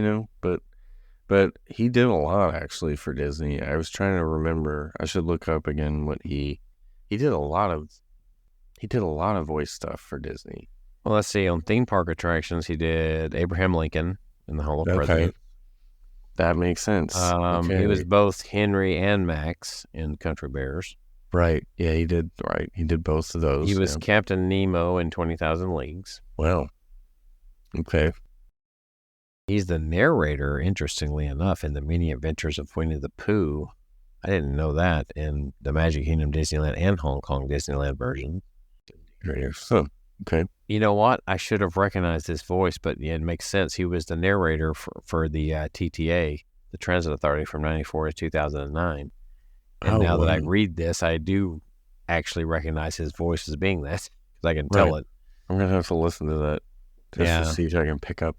but he did a lot actually for Disney. I was trying to remember. I should look up again what he did a lot of voice stuff for Disney.
Well, let's see. On theme park attractions, he did Abraham Lincoln in the Hall of Presidents.
That makes sense.
He was both Henry and Max in Country Bears.
Right. Yeah, he did. Right. He did both of those.
He was Captain Nemo in 20,000 Leagues.
Wow. Okay.
He's the narrator, interestingly enough, in the Many Adventures of Winnie the Pooh. I didn't know that in the Magic Kingdom Disneyland and Hong Kong Disneyland version.
So, okay.
You know what? I should have recognized his voice, but it makes sense. He was the narrator for the TTA, the Transit Authority, from 94 to 2009. And now that I read this, I do actually recognize his voice as being that, because I can tell it.
I'm going to have to listen to that just to see if I can pick up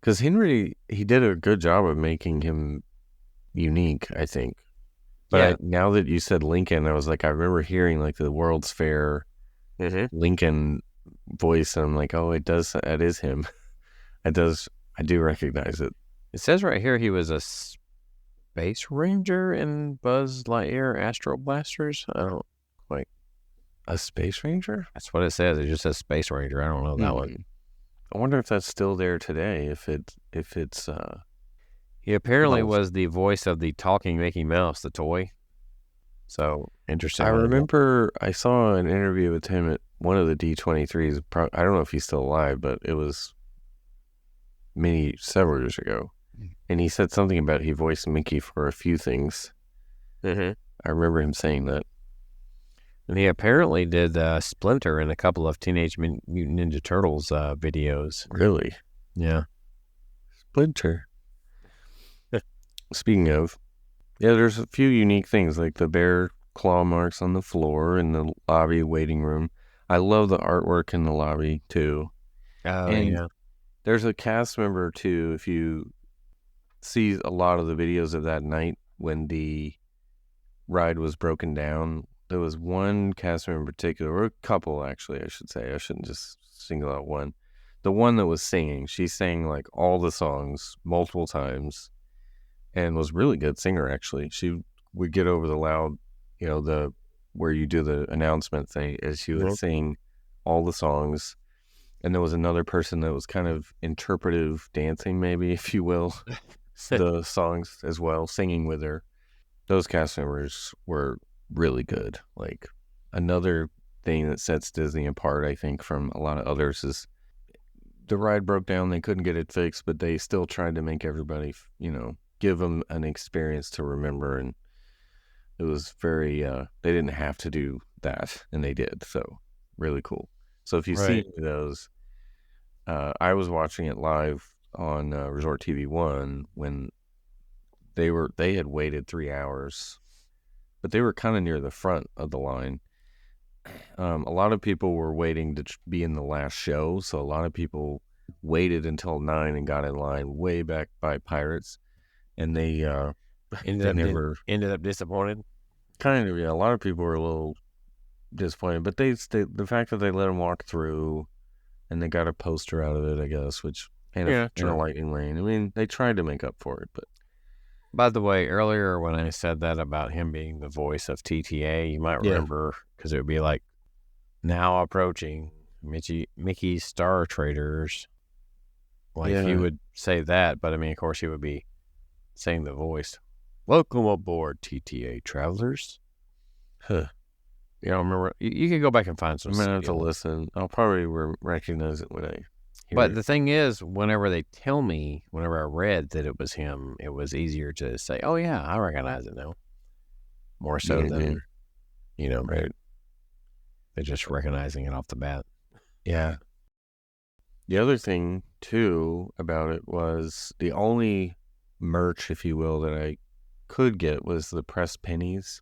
because Henry, he did a good job of making him unique, I think. But now that you said Lincoln, I was like, I remember hearing like the World's Fair Lincoln voice, and I'm like, oh, that is him. I do recognize it.
It says right here he was a Space Ranger in Buzz Lightyear Astro Blasters. I don't quite.
A Space Ranger?
That's what it says. It just says Space Ranger. I don't know that one.
I wonder if that's still there today. If it's.
He apparently was the voice of the talking Mickey Mouse, the toy. So interesting.
I remember I saw an interview with him at one of the D23s. I don't know if he's still alive, but it was several years ago. And he said something about he voiced Mickey for a few things. I remember him saying that.
And he apparently did Splinter in a couple of Teenage Mutant Ninja Turtles videos.
Really?
Yeah.
Splinter. Speaking of, there's a few unique things, like the bear claw marks on the floor in the lobby waiting room. I love the artwork in the lobby, too. There's a cast member, too, if you see a lot of the videos of that night when the ride was broken down. There was one cast member in particular, or a couple, actually, I should say. I shouldn't just single out one. The one that was singing, she sang, like, all the songs multiple times. and was a really good singer, actually. She would get over the loud, where you do the announcement thing, as she would sing all the songs. And there was another person that was kind of interpretive dancing, maybe, if you will, the songs as well, singing with her. Those cast members were really good. Like, another thing that sets Disney apart, I think, from a lot of others is the ride broke down. They couldn't get it fixed, but they still tried to make everybody, give them an experience to remember. And it was very, they didn't have to do that, and they did. So, really cool. So, if you see those, I was watching it live on Resort TV 1 when they had waited 3 hours, but they were kind of near the front of the line. A lot of people were waiting to be in the last show, so a lot of people waited until 9 and got in line way back by Pirates, and they
ended up disappointed.
Kind of, yeah. A lot of people were a little disappointed, but the fact that they let them walk through, and they got a poster out of it, I guess, which in a lightning lane. I mean, they tried to make up for it, but.
By the way, earlier when I said that about him being the voice of TTA, you might remember, because it would be like, now approaching Mickey's Star Traders. Like, he would say that, but I mean, of course, he would be saying the voice. Welcome aboard, TTA travelers.
Huh.
You don't remember? You can go back and find some.
I'm going to have to listen. I'll probably recognize it when I hear
But
it.
the thing is, whenever they tell me, whenever I read that it was him, it was easier to say, oh, yeah, I recognize it now. More so than,
right.
They're just recognizing it off the bat.
Yeah. The other thing, too, about it was the only merch, if you will, that I could get was the pressed pennies.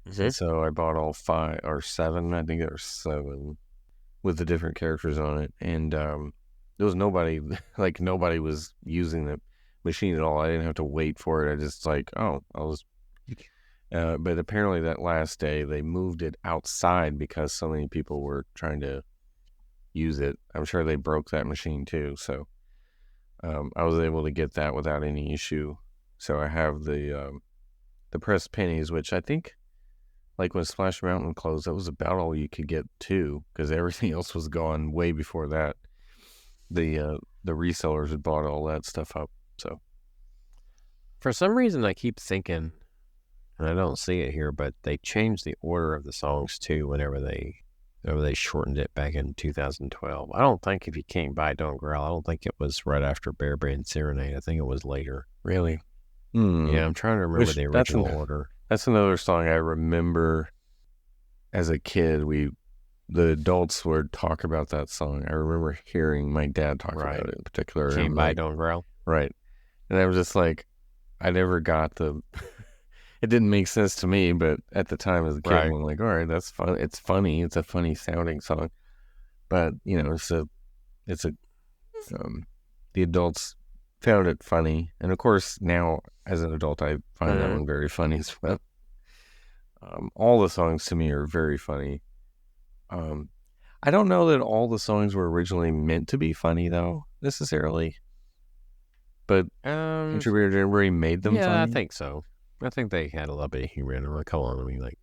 Mm-hmm. So I bought all 5 or 7, I think there were 7, with the different characters on it. And there was nobody was using the machine at all. I didn't have to wait for it. I just but apparently that last day they moved it outside because so many people were trying to use it. I'm sure they broke that machine too. So I was able to get that without any issue. So I have the pressed pennies, which I think, like when Splash Mountain closed, that was about all you could get too, because everything else was gone way before that. The resellers had bought all that stuff up. So
for some reason, I keep thinking, and I don't see it here, but they changed the order of the songs too whenever they shortened it back in 2012. I don't think if you can't buy Don't Growl, I don't think it was right after Bear Brand Serenade. I think it was later.
Really?
Yeah, I'm trying to remember the original order.
That's another song I remember as a kid. The adults would talk about that song. I remember hearing my dad talk about it in particular.
Can't buy Don't Growl.
Right. And I was just like, I never got the... It didn't make sense to me, but at the time as a kid, I'm like, all right, that's fun. It's funny. It's a funny sounding song. But, the adults found it funny. And of course, now as an adult, I find that one very funny as well. All the songs to me are very funny. I don't know that all the songs were originally meant to be funny, though, necessarily. But Country Bear Jamboree made them funny.
Yeah, I think so. I think they had a little bit of humor in them. Come on, I mean, like,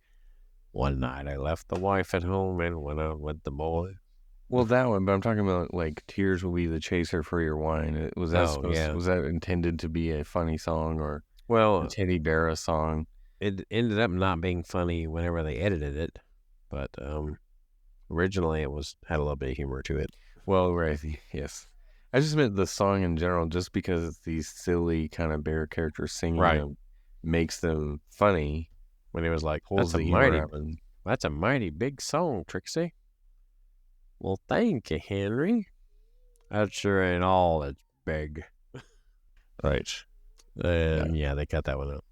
one night I left the wife at home and went out with the boy.
Well, that one, but I'm talking about, like, Tears Will Be the Chaser for Your Wine. Was that intended to be a funny song or a Teddy Bear song?
It ended up not being funny whenever they edited it, but originally it had a little bit of humor to it.
Well, right, yes. I just meant the song in general, just because it's these silly kind of bear characters singing them, makes them funny.
When it was like, that's a mighty big song, Trixie. Well, thank you, Henry. That sure ain't all that's big.
Right.
Yeah, they cut that one out.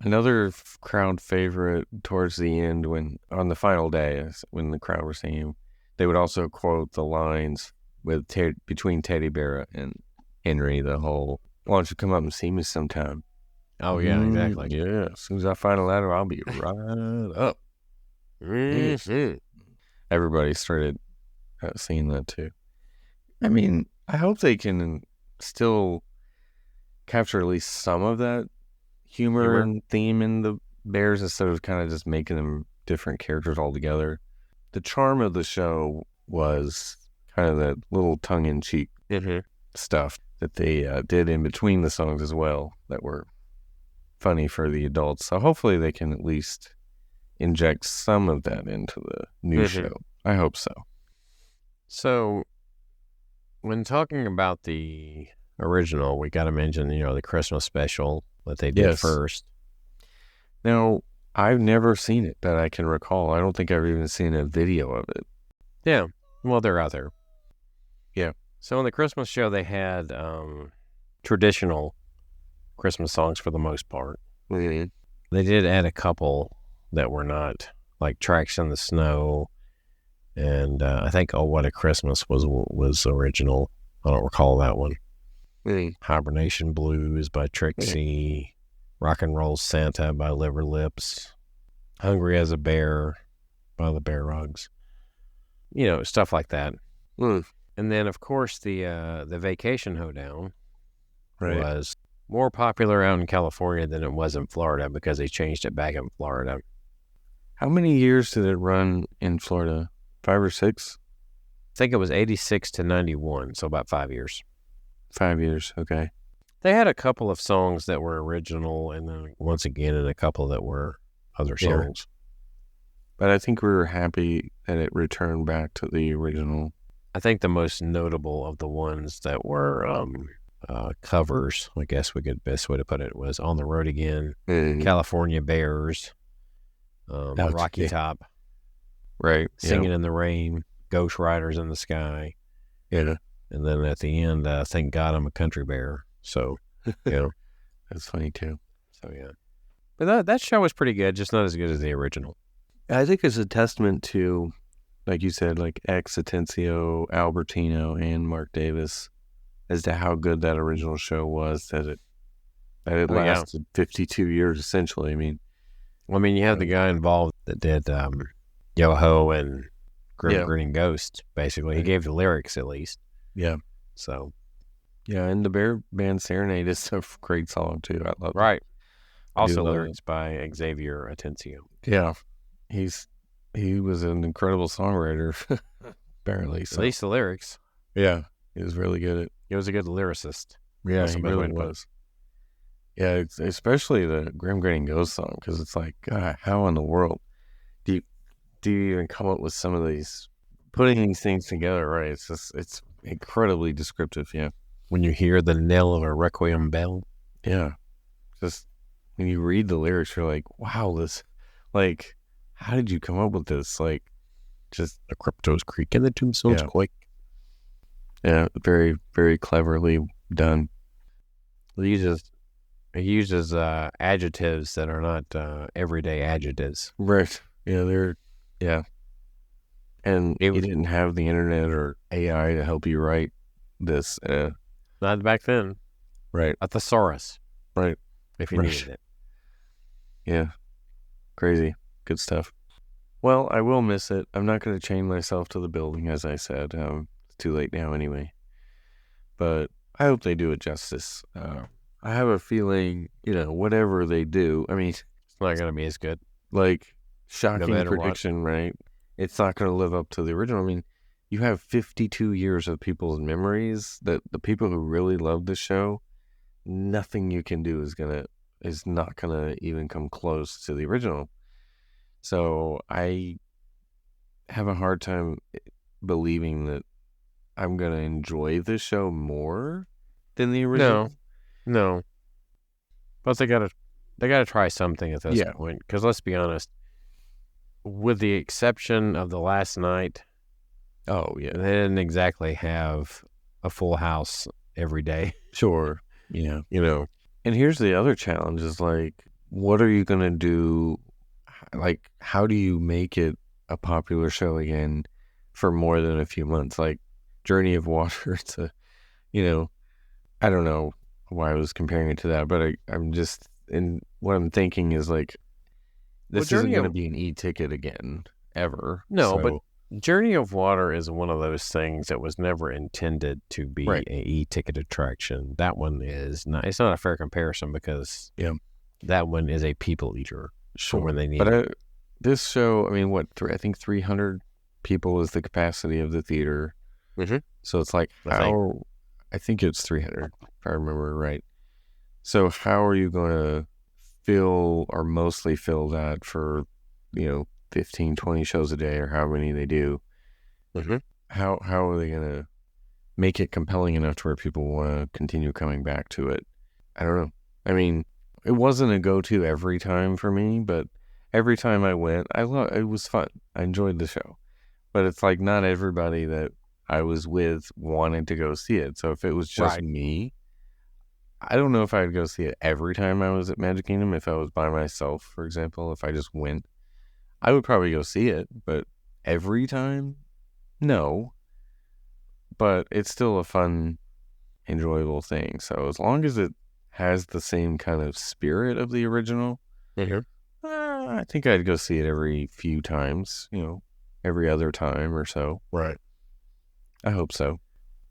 Another crowd favorite towards the end, when on the final day, when the crowd were singing, they would also quote the lines between Teddy Bear and Henry, the whole, why don't you come up and see me sometime?
Oh, yeah, exactly.
Yeah, as soon as I find a ladder, I'll be right up. Mm-hmm. Everybody started singing that too. I mean, I hope they can still capture at least some of that humor and theme in the bears instead of kind of just making them different characters altogether. The charm of the show was kind of that little tongue-in-cheek stuff that they did in between the songs as well that were funny for the adults. So hopefully they can at least inject some of that into the new show. I hope so.
So when talking about the original, we got to mention, the Christmas special that they did first.
Now, I've never seen it that I can recall. I don't think I've even seen a video of it.
Yeah. Well, they're out there.
Yeah.
So in the Christmas show, they had traditional Christmas songs for the most part.
Mm-hmm.
They did add a couple that were not, like Tracks in the Snow, and I think Oh What a Christmas was original. I don't recall that one.
Mm-hmm.
Hibernation Blues by Trixie, Rock and Roll Santa by Liver Lips, Hungry as a Bear by the Bear Rugs. Stuff like that.
Mm.
And then, of course, the Vacation Hoedown was more popular out in California than it was in Florida because they changed it back in Florida.
How many years did it run in Florida? 5 or 6?
I think it was 86 to 91, so about 5 years.
5 years, okay.
They had a couple of songs that were original, and then once again, and a couple that were other songs.
But I think we were happy that it returned back to the original.
I think the most notable of the ones that were covers, I guess best way to put it, was On the Road Again, California Bears, Rocky Top, Singing in the Rain, Ghost Riders in the Sky.
Yeah.
And then at the end, Thank God I'm a Country Bear. So,
That's funny too.
So, yeah. But that show was pretty good, just not as good as the original.
I think it's a testament to, like you said, like X, Atencio, Albertino, and Mark Davis as to how good that original show was, that it lasted 52 years, essentially. I mean,
you have the guy involved that did Yo-Ho and Grinning Ghost, basically. He gave the lyrics, at least.
Yeah.
So.
Yeah, and the Bear Band Serenade is a great song, too. I love it.
Right. Also lyrics by Xavier Atencio.
Yeah. He was an incredible songwriter, apparently. So.
At least the lyrics.
Yeah. He was really good at it.
He was a good lyricist.
Yeah, he really was. Yeah, especially the Grinning Ghost song, because it's like, God, how in the world do you even come up with some of these, putting these things together, right? It's incredibly descriptive, yeah.
When you hear the knell of a requiem bell.
Yeah. Just when you read the lyrics, you're like, wow, how did you come up with this? Like, just
the cryptos creak and the tombstones quake.
Yeah, very, very cleverly done.
He uses adjectives that are not everyday adjectives.
Right. Yeah, And you didn't have the internet or AI to help you write this.
Not back then.
Right.
A thesaurus.
Right.
If you needed it.
Yeah. Crazy. Good stuff. Well, I will miss it. I'm not going to chain myself to the building, as I said. It's too late now anyway. But I hope they do it justice. I have a feeling, whatever they do, I mean,
it's not going to be as good.
Like, shocking prediction, right? It's not going to live up to the original. I mean, you have 52 years of people's memories that the people who really love the show, nothing you can do is not going to even come close to the original. So I have a hard time believing that I'm going to enjoy the show more than the original.
No. But they got to try something at this point. Because let's be honest, with the exception of the last night, they didn't exactly have a full house every day.
Sure. Yeah. And here's the other challenge is like, what are you going to do? Like, how do you make it a popular show again for more than a few months? Like Journey of Water to, I don't know why I was comparing it to that, but I'm just, and what I'm thinking is like, this isn't going to be an e-ticket again, ever.
No, but Journey of Water is one of those things that was never intended to be
Right.
a e-ticket attraction. That one is not. It's not a fair comparison because
Yeah.
that one is a people eater.
Sure.
When they need it.
But this show, I mean, I think 300 people is the capacity of the theater.
Mm-hmm.
So it's like, I think it's 300, if I remember right. So how are you going to fill or mostly fill that for, 15, 20 shows a day or how many they do?
Mm-hmm.
How are they going to make it compelling enough to where people want to continue coming back to it? I don't know. I mean, it wasn't a go-to every time for me, but every time I went, it was fun. I enjoyed the show. But it's like not everybody that I was with wanted to go see it. So if it was just me, I don't know if I'd go see it every time I was at Magic Kingdom. If I was by myself, for example, if I just went, I would probably go see it. But every time, no. But it's still a fun, enjoyable thing. So as long as it has the same kind of spirit of the original, I think I'd go see it every few times, every other time or so.
Right.
I hope so.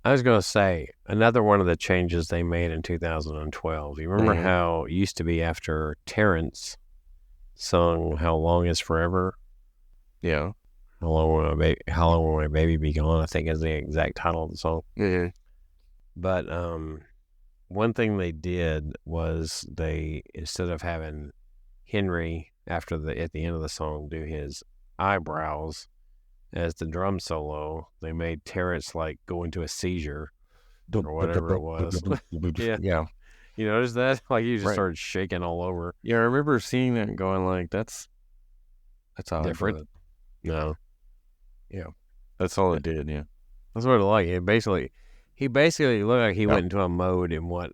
I was going to say, another one of the changes they made in 2012. You remember how it used to be after Terrence sung How Long Is Forever?
Yeah.
How Long Will My Baby Be Gone, I think is the exact title of the song.
Yeah.
But one thing they did was they, instead of having Henry at the end of the song do his eyebrows as the drum solo, they made Terrence like go into a seizure or whatever it was.
Yeah.
You notice that? Like he just started shaking all over.
Yeah, I remember seeing that and going like, that's odd.
Different. No.
Yeah. That's all it did, yeah.
That's what it like. He basically looked like he went into a mode in what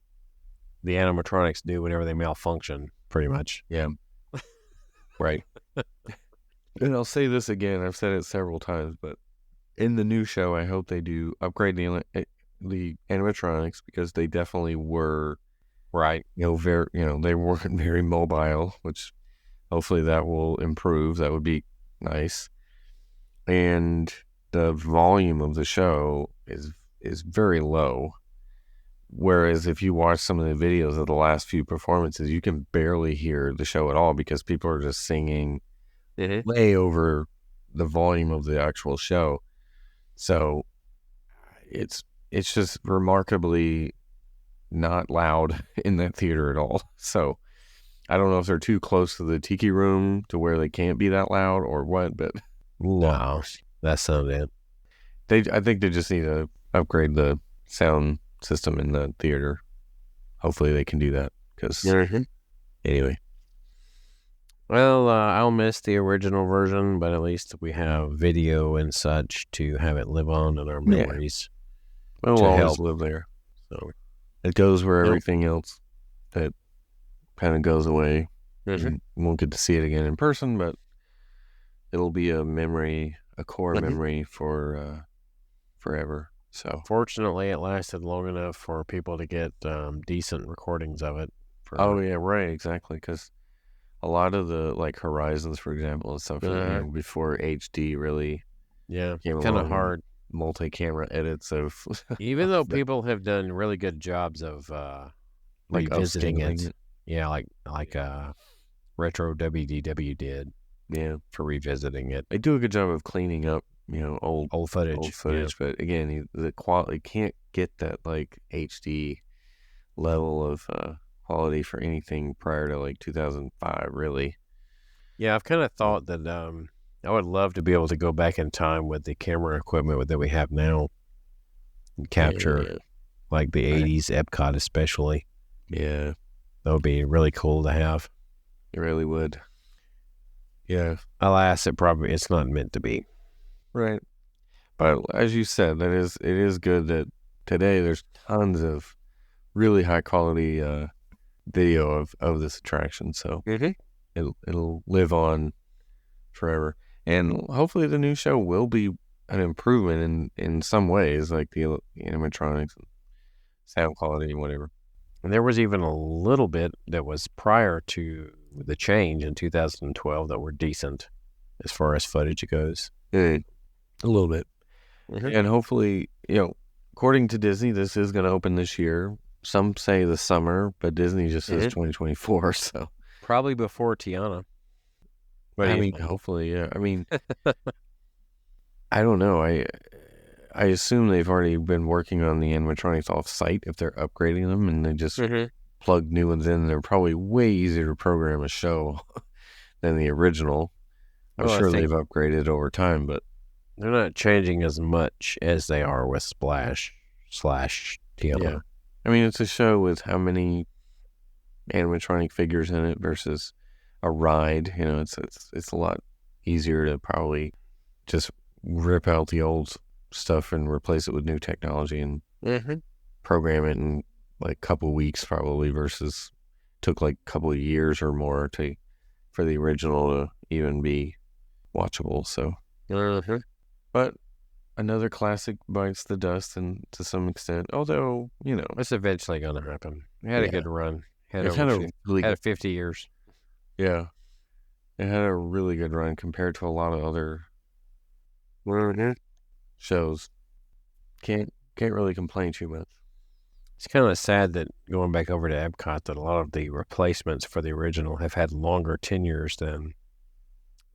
the animatronics do whenever they malfunction, pretty much.
Yeah. Right. And I'll say this again, I've said it several times, but in the new show, I hope they do upgrade the animatronics because they definitely were they weren't very mobile, which hopefully that will improve. That would be nice. And the volume of the show is very low. Whereas if you watch some of the videos of the last few performances, you can barely hear the show at all because people are just singing way over the volume of the actual show. So it's just remarkably not loud in that theater at all. So I don't know if they're too close to the tiki room to where they can't be that loud or what, but
no, that sounded it.
I think they just need to upgrade the sound system in the theater. Hopefully they can do that because anyway.
Well, I'll miss the original version, but at least we have video and such to have it live on in our memories.
Yeah. We'll always live there. So it goes where everything else that kind of goes away. We won't get to see it again in person, but it'll be a memory, a core memory for forever. So
fortunately, it lasted long enough for people to get decent recordings of it.
Exactly, because a lot of the like Horizons, for example, and stuff before HD really came
kind of hard
multi-camera edits of
even though people have done really good jobs of revisiting it. Yeah, like Retro WDW did.
Yeah,
for revisiting it.
They do a good job of cleaning up, old footage. But again, the quality can't get that like HD level of quality for anything prior to like 2005, really.
Yeah, I've kind of thought that I would love to be able to go back in time with the camera equipment that we have now and capture like the 80s Epcot especially.
Yeah.
That would be really cool to have.
It really would. Yeah.
Alas, it's not meant to be.
Right. But as you said, it is good that today there's tons of really high quality video of this attraction. So it'll live on forever. And hopefully the new show will be an improvement in some ways, like the animatronics and sound quality and whatever.
And there was even a little bit that was prior to the change in 2012 that were decent as far as footage goes.
Yeah. A little bit.
Mm-hmm.
And hopefully, according to Disney, this is going to open this year. Some say the summer, but Disney just says 2024. So
probably before Tiana.
Hopefully, yeah. I don't know. I assume they've already been working on the animatronics off-site if they're upgrading them, and they just plug new ones in. They're probably way easier to program a show than the original. I'm sure they've upgraded over time, but
they're not changing as much as they are with Splash/Tiana.
Yeah. It's a show with how many animatronic figures in it versus a ride. It's a lot easier to probably just rip out the old stuff and replace it with new technology and program it in like a couple weeks probably versus took like a couple of years or more for the original to even be watchable. So, but another classic bites the dust, and to some extent, although
it's eventually going to happen. It had a good run. Had 50 years.
Yeah, it had a really good run compared to a lot of other shows. Can't really complain too much.
It's kind of sad that going back over to Epcot, that a lot of the replacements for the original have had longer tenures than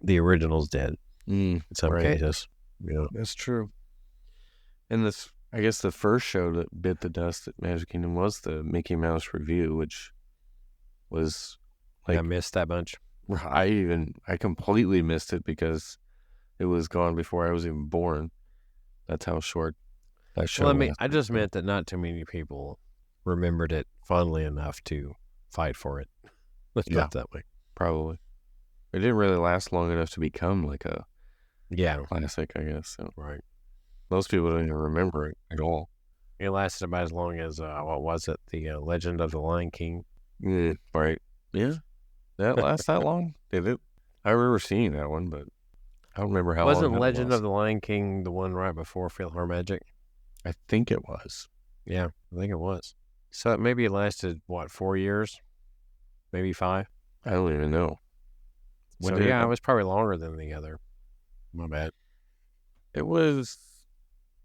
the originals did. In some cases.
Yeah, that's true. And I guess the first show that bit the dust at Magic Kingdom was the Mickey Mouse Revue, which was like,
I missed that bunch.
I completely missed it because it was gone before I was even born. That's how short that show was.
I just meant that not too many people remembered it fondly enough to fight for it. Let's put it that way.
Probably. It didn't really last long enough to become like a classic, I guess. So.
Right.
Most people don't even remember it at all.
It lasted about as long as, what was it? The Legend of the Lion King.
Right. Yeah. That lasts that long? Did it? I remember seeing that one, but I don't remember how long it was.
Wasn't Legend of the Lion King the one right before PhilharMagic?
I think it was.
Yeah, I think it was. So maybe it lasted, 4 years? Maybe 5?
I don't even know.
It was probably longer than the other. My bad.
It was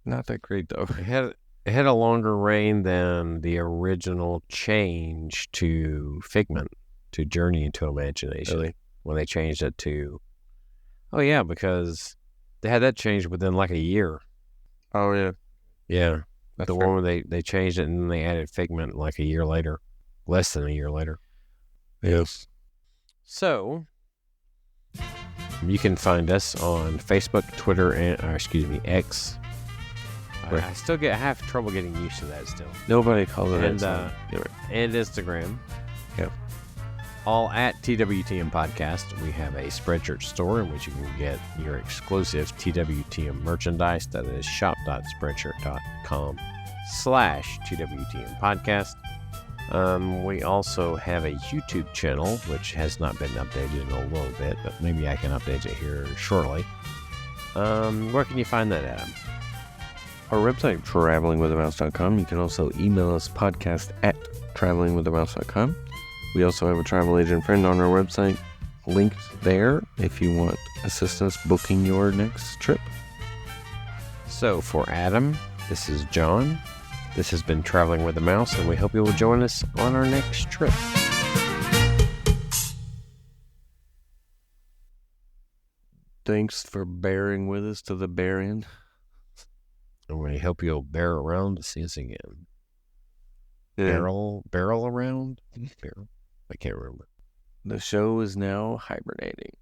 not that great, though.
It had a longer reign than the original change to Figment, to Journey into Imagination.
Really?
When they changed it to... Oh, yeah, because they had that changed within like a year.
Oh, yeah.
Yeah. That's one where they changed it and then they added Figment like a year later. Less than a year later.
Yes.
So, you can find us on Facebook, Twitter, and X.
Right.
I have trouble getting used to that still.
Nobody calls it
and Instagram.
Yep.
All at TWTM Podcast. We have a Spreadshirt store in which you can get your exclusive TWTM merchandise. That is shop.spreadshirt.com/TWTM Podcast. We also have a YouTube channel, which has not been updated in a little bit, but maybe I can update it here shortly. Where can you find that, Adam?
Our website, travelingwiththemouse.com. You can also email us podcast@travelingwiththemouse.com. We also have a travel agent friend on our website, linked there if you want assistance booking your next trip.
So for Adam, this is John. This has been Traveling with the Mouse, and we hope you will join us on our next trip.
Thanks for bearing with us to the bear end.
And we hope you'll bear around to see us again.
Yeah.
Barrel around? Barrel? I can't remember.
The show is now hibernating.